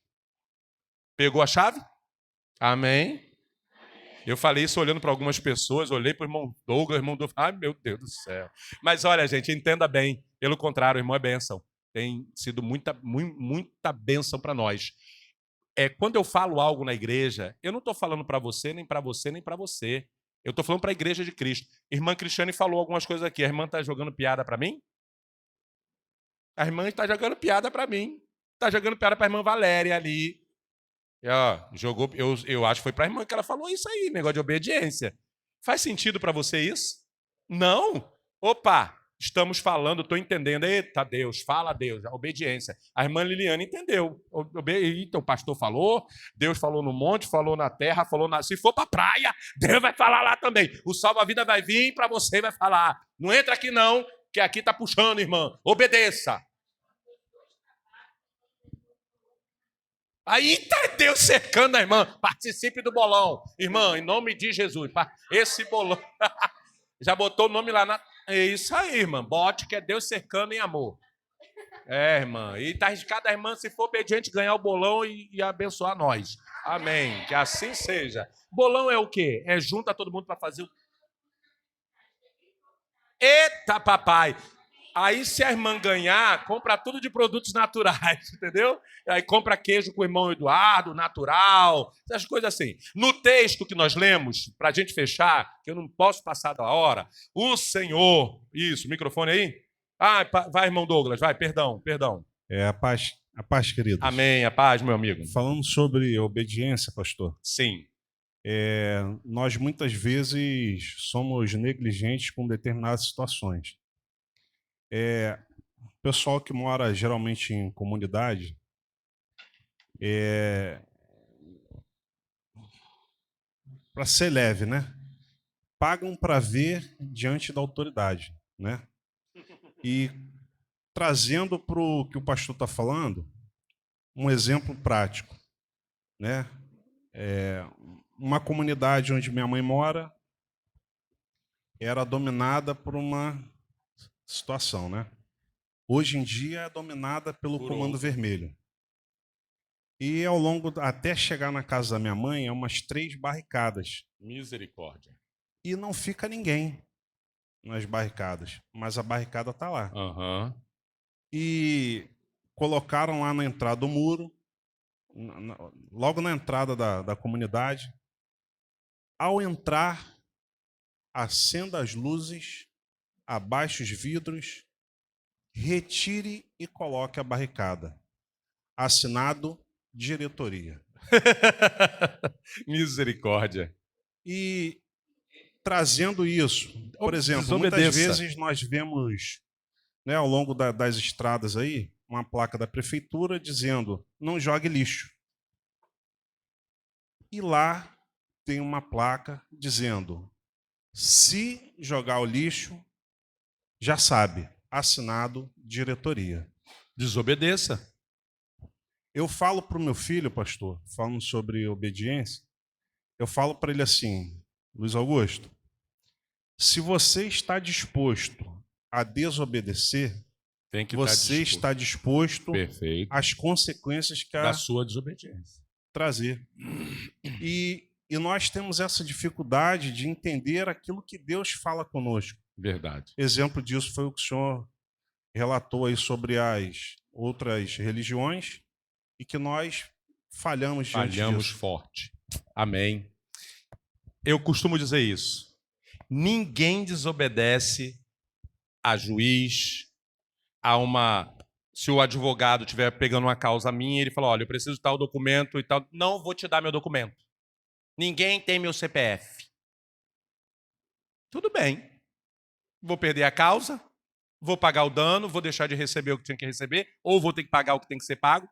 Pegou a chave? Amém? Eu falei isso olhando para algumas pessoas, olhei para o irmão Douglas, ai meu Deus do céu. Mas olha, gente, entenda bem, pelo contrário, o irmão é bênção. Tem sido muita bênção para nós. Quando eu falo algo na igreja, eu não estou falando para você, nem para você, nem para você. Eu estou falando para a igreja de Cristo. Irmã Cristiane falou algumas coisas aqui. A irmã está jogando piada para mim? A irmã está jogando piada para mim. Está jogando piada para a irmã Valéria ali. Jogou, eu acho que foi para a irmã que ela falou isso aí, negócio de obediência. Faz sentido para você isso? Não. Opa, estamos falando, estou entendendo. Eita, Deus, fala Deus, a obediência. A irmã Liliane entendeu. Então, o pastor falou, Deus falou no monte, falou na terra, falou na... Se for para a praia, Deus vai falar lá também. O salva-vida vai vir para você e vai falar. Não entra aqui não, que aqui está puxando, irmã. Obedeça. Aí está Deus cercando a irmã. Participe do bolão. Irmã, em nome de Jesus. Esse bolão. Já botou o nome lá na... É isso aí, irmã. Bote que é Deus cercando em amor. Irmã. E está arriscada a irmã, se for obediente, ganhar o bolão e abençoar nós. Amém. Que assim seja. Bolão é o quê? Junta todo mundo para fazer o... Eita, papai. Aí, se a irmã ganhar, compra tudo de produtos naturais, entendeu? Aí compra queijo com o irmão Eduardo, natural, essas coisas assim. No texto que nós lemos, para a gente fechar, que eu não posso passar da hora, o Senhor... Isso, microfone aí? Vai, irmão Douglas, vai, perdão. A paz, queridos. Amém, a paz, meu amigo. Falando sobre obediência, pastor. Sim. Nós, muitas vezes, somos negligentes com determinadas situações. O pessoal que mora geralmente em comunidade para ser leve, né? Pagam para ver diante da autoridade, né? E trazendo para o que o pastor está falando, um exemplo prático, né? Uma comunidade onde minha mãe mora era dominada por uma situação, né? Hoje em dia é dominada pelo Comando Vermelho, E ao longo, até chegar na casa da minha mãe, é umas 3 barricadas. Misericórdia. E não fica ninguém nas barricadas, mas a barricada está lá. Aham. E colocaram lá na entrada do muro, logo na entrada da comunidade. Ao entrar, acenda as luzes, abaixe os vidros, retire e coloque a barricada. Assinado, diretoria. Misericórdia. E trazendo isso, por exemplo, muitas Desobedeça. vezes nós vemos, né, ao longo das estradas aí, uma placa da prefeitura dizendo: não jogue lixo. E lá tem uma placa dizendo: se jogar o lixo, já sabe, assinado, diretoria. Desobedeça. Eu falo para o meu filho, pastor, falando sobre obediência, eu falo para ele assim: Luiz Augusto, se você está disposto a desobedecer, Tem que você estar está disposto perfeito às consequências que da a sua desobediência. trazer. E nós temos essa dificuldade de entender aquilo que Deus fala conosco. Verdade. Exemplo disso foi o que o senhor relatou aí sobre as outras religiões e que nós falhamos diante Falhamos disso. forte. Amém. Eu costumo dizer isso. Ninguém desobedece a juiz, a uma... Se o advogado estiver pegando uma causa minha, ele fala: olha, eu preciso de tal documento e tal. Não vou te dar meu documento. Ninguém tem meu CPF. Tudo bem. Vou perder a causa, vou pagar o dano, vou deixar de receber o que tinha que receber, ou vou ter que pagar o que tem que ser pago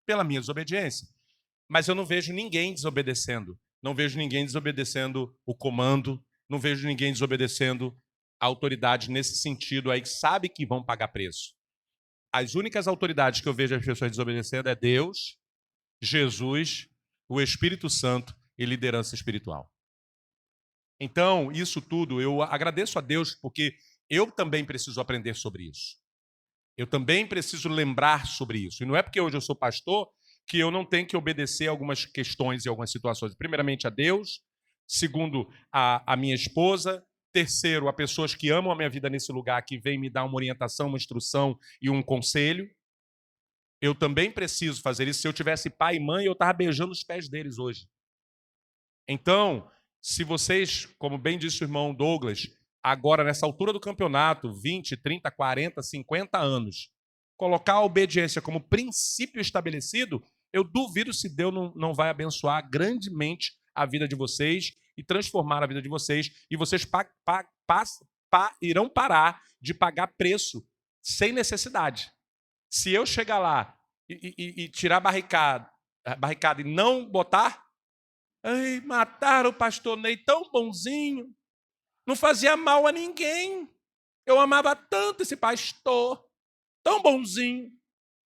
pela minha desobediência. Mas eu não vejo ninguém desobedecendo. Não vejo ninguém desobedecendo o comando, não vejo ninguém desobedecendo a autoridade nesse sentido aí, que sabe que vão pagar preço. As únicas autoridades que eu vejo as pessoas desobedecendo é Deus, Jesus, o Espírito Santo e liderança espiritual. Então, isso tudo, eu agradeço a Deus, porque eu também preciso aprender sobre isso. Eu também preciso lembrar sobre isso. E não é porque hoje eu sou pastor que eu não tenho que obedecer a algumas questões e algumas situações. Primeiramente a Deus, segundo a minha esposa, terceiro a pessoas que amam a minha vida nesse lugar, que vêm me dar uma orientação, uma instrução e um conselho. Eu também preciso fazer isso. Se eu tivesse pai e mãe, eu estava beijando os pés deles hoje. Então, se vocês, como bem disse o irmão Douglas, agora nessa altura do campeonato, 20, 30, 40, 50 anos, colocar a obediência como princípio estabelecido, eu duvido se Deus não vai abençoar grandemente a vida de vocês e transformar a vida de vocês, e vocês irão parar de pagar preço sem necessidade. Se eu chegar lá e tirar a barricada e não botar, ai, mataram o pastor Ney tão bonzinho, não fazia mal a ninguém. Eu amava tanto esse pastor, tão bonzinho,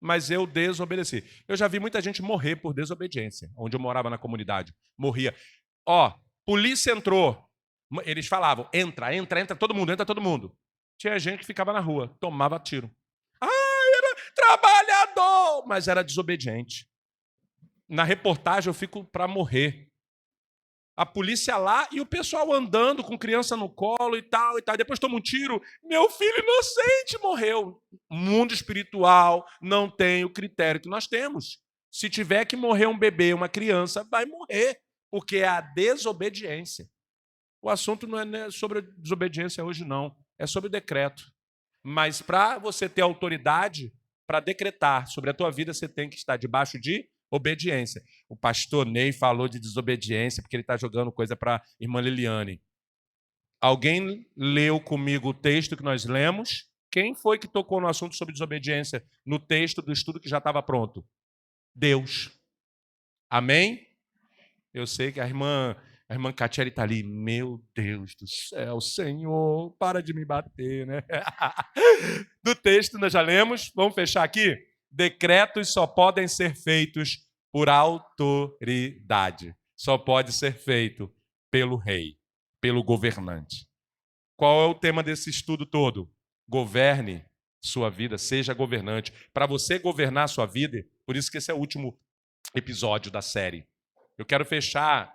mas eu desobedeci. Eu já vi muita gente morrer por desobediência, onde eu morava na comunidade. Morria. Ó, polícia entrou. Eles falavam: entra, entra, entra todo mundo, entra todo mundo. Tinha gente que ficava na rua, tomava tiro. Era trabalhador, mas era desobediente. Na reportagem eu fico para morrer. A polícia lá e o pessoal andando com criança no colo e tal, e tal. Depois toma um tiro, meu filho inocente morreu. O mundo espiritual não tem o critério que nós temos. Se tiver que morrer um bebê, uma criança, vai morrer, porque é a desobediência. O assunto não é sobre desobediência hoje, não. É sobre o decreto. Mas para você ter autoridade para decretar sobre a tua vida, você tem que estar debaixo de obediência. O pastor Ney falou de desobediência porque ele está jogando coisa para a irmã Liliane. Alguém leu comigo o texto que nós lemos? Quem foi que tocou no assunto sobre desobediência no texto do estudo que já estava pronto? Deus. Amém? Eu sei que a irmã Catiele está ali. Meu Deus do céu, Senhor, para de me bater, né? Do texto nós já lemos. Vamos fechar aqui? Decretos só podem ser feitos por autoridade. Só pode ser feito pelo rei, pelo governante. Qual é o tema desse estudo todo? Governe sua vida, seja governante. Para você governar a sua vida, por isso que esse é o último episódio da série. Eu quero fechar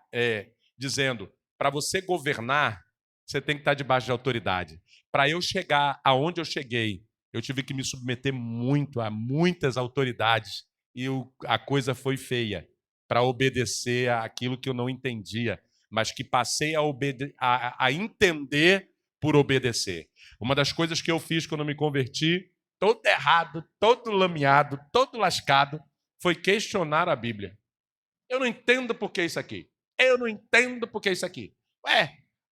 dizendo, para você governar, você tem que estar debaixo de autoridade. Para eu chegar aonde eu cheguei, eu tive que me submeter muito a muitas autoridades e a coisa foi feia para obedecer àquilo que eu não entendia, mas que passei a entender por obedecer. Uma das coisas que eu fiz quando me converti, todo errado, todo lameado, todo lascado, foi questionar a Bíblia. Eu não entendo por que isso aqui. Eu não entendo por que isso aqui.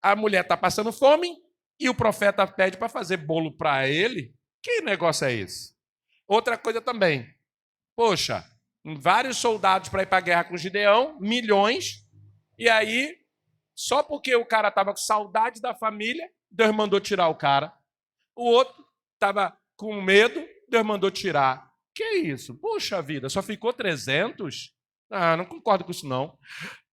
A mulher está passando fome e o profeta pede para fazer bolo para ele. Que negócio é esse? Outra coisa também. Poxa, vários soldados para ir para a guerra com Gideão, milhões, e aí, só porque o cara estava com saudade da família, Deus mandou tirar o cara. O outro estava com medo, Deus mandou tirar. Que isso? Puxa vida, só ficou 300? Não concordo com isso não.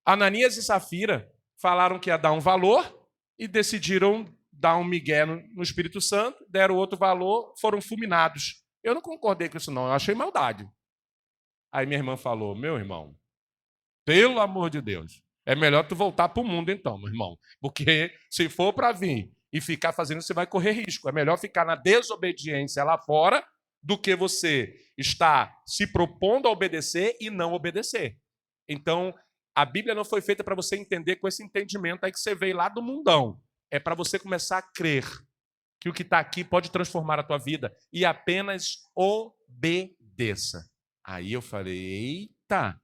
Ananias e Safira falaram que ia dar um valor e decidiram dar um migué no Espírito Santo, deram outro valor, foram fulminados. Eu não concordei com isso não, eu achei maldade. Aí minha irmã falou, meu irmão, pelo amor de Deus, é melhor tu voltar para o mundo então, meu irmão, porque se for para vir e ficar fazendo, você vai correr risco. É melhor ficar na desobediência lá fora do que você estar se propondo a obedecer e não obedecer. Então, a Bíblia não foi feita para você entender com esse entendimento aí que você veio lá do mundão. É para você começar a crer que o que está aqui pode transformar a tua vida e apenas obedeça. Aí eu falei, eita,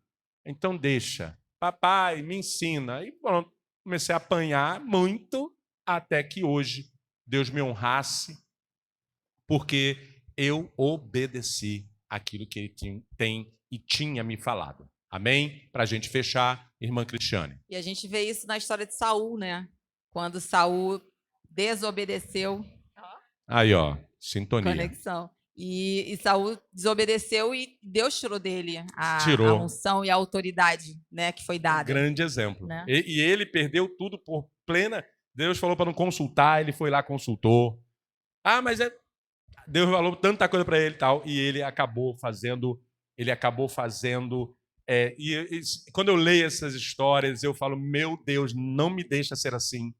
então deixa. Papai, me ensina. E pronto, comecei a apanhar muito até que hoje Deus me honrasse porque eu obedeci aquilo que ele tem e tinha me falado. Amém? Para a gente fechar, irmã Cristiane. E a gente vê isso na história de Saul, né? Quando Saul desobedeceu. Aí, ó, sintonia. Conexão. E Saul desobedeceu e Deus tirou dele a unção e a autoridade, né, que foi dada. Um grande exemplo. Né? E ele perdeu tudo por plena. Deus falou para não consultar, ele foi lá, consultou. Mas Deus falou tanta coisa para ele e tal, e ele acabou fazendo. E quando eu leio essas histórias, eu falo, meu Deus, não me deixa ser assim.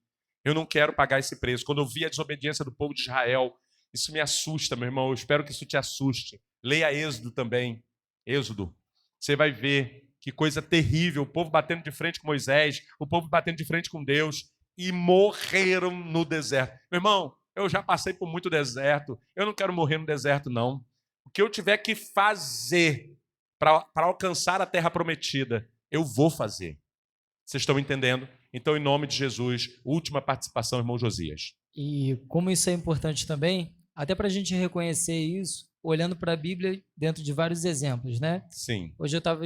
Eu não quero pagar esse preço. Quando eu vi a desobediência do povo de Israel, isso me assusta, meu irmão. Eu espero que isso te assuste. Leia Êxodo também. Êxodo. Você vai ver que coisa terrível. O povo batendo de frente com Moisés, o povo batendo de frente com Deus e morreram no deserto. Meu irmão, eu já passei por muito deserto. Eu não quero morrer no deserto, não. O que eu tiver que fazer para alcançar a terra prometida, eu vou fazer. Vocês estão entendendo? Então, em nome de Jesus, última participação, irmão Josias. E como isso é importante também, até para a gente reconhecer isso, olhando para a Bíblia dentro de vários exemplos, né? Sim. Hoje eu estava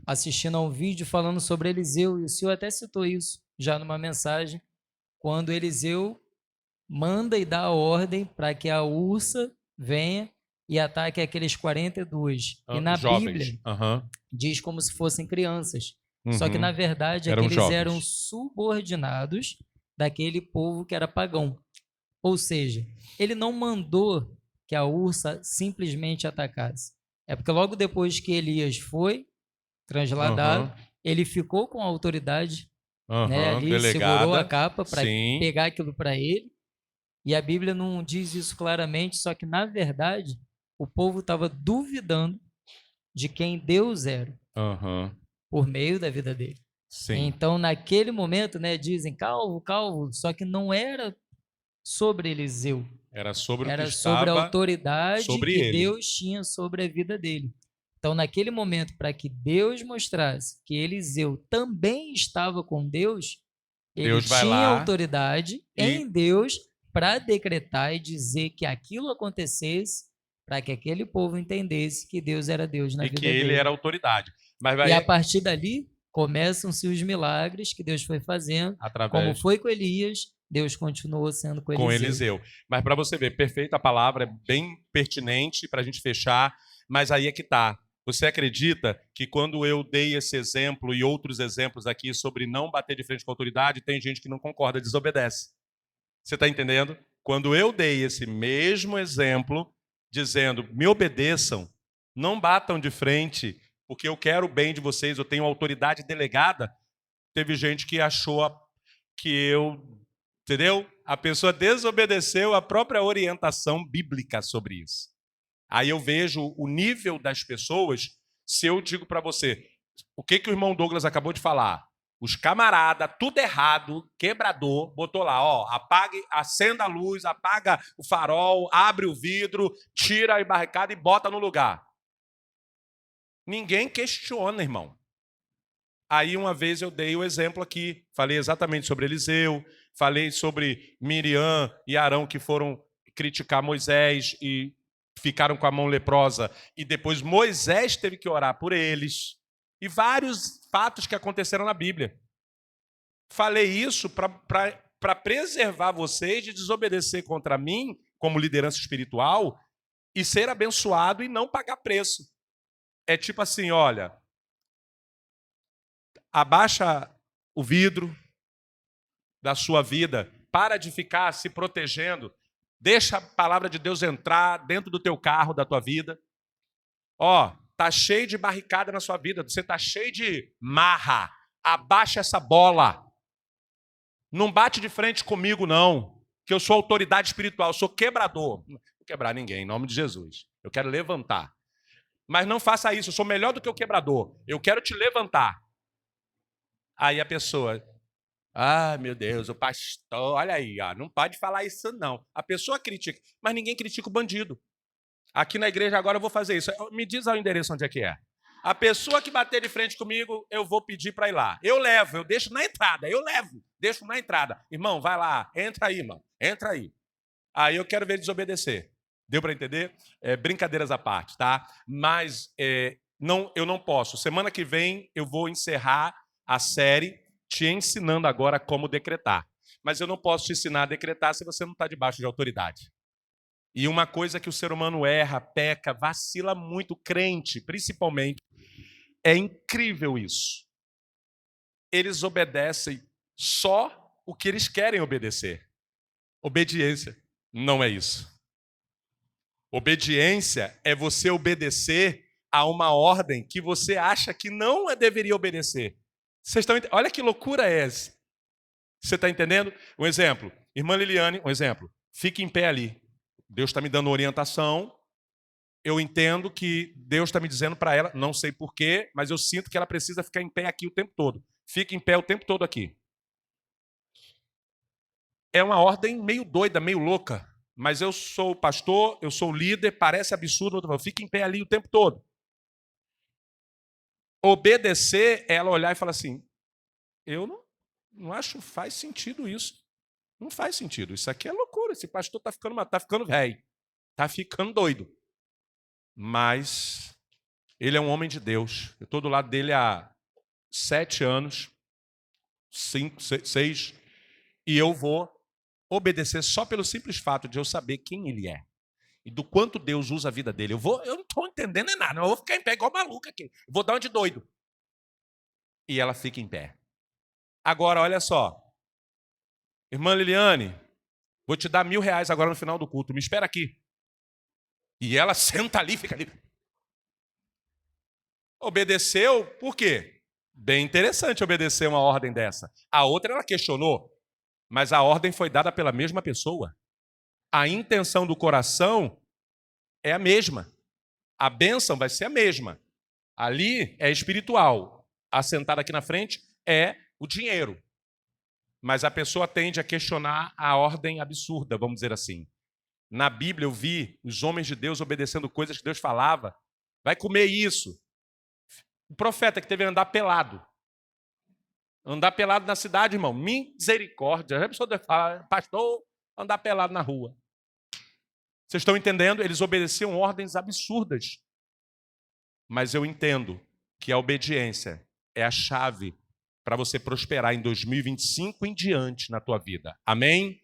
assistindo a um vídeo falando sobre Eliseu, e o senhor até citou isso já numa mensagem, quando Eliseu manda e dá a ordem para que a ursa venha e ataque aqueles 42. E na jovens. Bíblia diz como se fossem crianças. Uhum. Só que, na verdade, eles eram subordinados daquele povo que era pagão. Ou seja, ele não mandou que a ursa simplesmente atacasse. É porque logo depois que Elias foi transladado, ele ficou com a autoridade, né, ali, delegada, segurou a capa para pegar aquilo para ele. E a Bíblia não diz isso claramente, só que, na verdade, o povo estava duvidando de quem Deus era. Por meio da vida dele. Sim. Então, naquele momento, né, dizem calvo, só que não era sobre Eliseu. Era sobre sobre a autoridade sobre que ele. Deus tinha sobre a vida dele. Então, naquele momento, para que Deus mostrasse que Eliseu também estava com Deus, ele tinha autoridade em Deus para decretar e dizer que aquilo acontecesse, para que aquele povo entendesse que Deus era Deus na vida dele. E que ele era autoridade. E a partir dali, começam-se os milagres que Deus foi fazendo. Como foi com Elias, Deus continuou sendo com Eliseu. Mas para você ver, perfeita a palavra, é bem pertinente para a gente fechar, mas aí é que está. Você acredita que quando eu dei esse exemplo e outros exemplos aqui sobre não bater de frente com a autoridade, tem gente que não concorda, desobedece. Você está entendendo? Quando eu dei esse mesmo exemplo, dizendo, me obedeçam, não batam de frente, porque eu quero o bem de vocês, eu tenho autoridade delegada. Teve gente que achou que eu... Entendeu? A pessoa desobedeceu a própria orientação bíblica sobre isso. Aí eu vejo o nível das pessoas, se eu digo para você, o que o irmão Douglas acabou de falar? Os camaradas, tudo errado, quebrador, botou lá, ó, apague, acenda a luz, apaga o farol, abre o vidro, tira a embarcada e bota no lugar. Ninguém questiona, irmão. Aí uma vez eu dei o exemplo aqui, falei exatamente sobre Eliseu, falei sobre Miriam e Arão que foram criticar Moisés e ficaram com a mão leprosa, e depois Moisés teve que orar por eles, e vários fatos que aconteceram na Bíblia. Falei isso para preservar vocês de desobedecer contra mim, como liderança espiritual, e ser abençoado e não pagar preço. É tipo assim, olha, abaixa o vidro da sua vida, para de ficar se protegendo, deixa a palavra de Deus entrar dentro do teu carro, da tua vida. Ó, tá cheio de barricada na sua vida, você tá cheio de marra, abaixa essa bola. Não bate de frente comigo, não, que eu sou autoridade espiritual, eu sou quebrador. Não vou quebrar ninguém, em nome de Jesus. Eu quero levantar. Mas não faça isso, eu sou melhor do que o quebrador. Eu quero te levantar. Aí a pessoa, meu Deus, o pastor, olha aí, ó, não pode falar isso não. A pessoa critica, mas ninguém critica o bandido. Aqui na igreja agora eu vou fazer isso. Me diz o endereço onde é que é. A pessoa que bater de frente comigo, eu vou pedir para ir lá. Eu levo, eu deixo na entrada, deixo na entrada. Irmão, vai lá, entra aí, irmão, entra aí. Aí eu quero ver ele desobedecer. Deu para entender? Brincadeiras à parte, tá? Mas eu não posso. Semana que vem eu vou encerrar a série te ensinando agora como decretar. Mas eu não posso te ensinar a decretar se você não está debaixo de autoridade. E uma coisa que o ser humano erra, peca, vacila muito, crente, principalmente, é incrível isso. Eles obedecem só o que eles querem obedecer. Obediência não é isso. Obediência é você obedecer a uma ordem que você acha que não deveria obedecer. Vocês estão entendendo? Olha que loucura é essa. Você está entendendo? Um exemplo. Irmã Liliane, um exemplo. Fique em pé ali. Deus está me dando orientação. Eu entendo que Deus está me dizendo para ela, não sei porquê, mas eu sinto que ela precisa ficar em pé aqui o tempo todo. Fique em pé o tempo todo aqui. É uma ordem meio doida, meio louca. Mas eu sou pastor, eu sou líder, parece absurdo. Fique em pé ali o tempo todo. Obedecer é ela olhar e falar assim, eu não acho que faz sentido isso. Não faz sentido. Isso aqui é loucura. Esse pastor está ficando velho. Está ficando doido. Mas ele é um homem de Deus. Eu estou do lado dele há 7 anos, 5, 6, e eu vou obedecer só pelo simples fato de eu saber quem ele é. E do quanto Deus usa a vida dele. Eu não estou entendendo nada. Eu vou ficar em pé igual maluca aqui. Eu vou dar uma de doido. E ela fica em pé. Agora, olha só. Irmã Liliane, vou te dar R$1.000 agora no final do culto. Me espera aqui. E ela senta ali, fica ali. Obedeceu, por quê? Bem interessante obedecer uma ordem dessa. A outra ela questionou, mas a ordem foi dada pela mesma pessoa. A intenção do coração é a mesma. A bênção vai ser a mesma. Ali é espiritual. Assentado aqui na frente é o dinheiro. Mas a pessoa tende a questionar a ordem absurda, vamos dizer assim. Na Bíblia eu vi os homens de Deus obedecendo coisas que Deus falava. Vai comer isso. O profeta que teve que andar pelado. Andar pelado na cidade, irmão. Misericórdia. Já a pessoa fala, pastor, andar pelado na rua. Vocês estão entendendo? Eles obedeciam ordens absurdas. Mas eu entendo que a obediência é a chave para você prosperar em 2025 em diante na tua vida. Amém?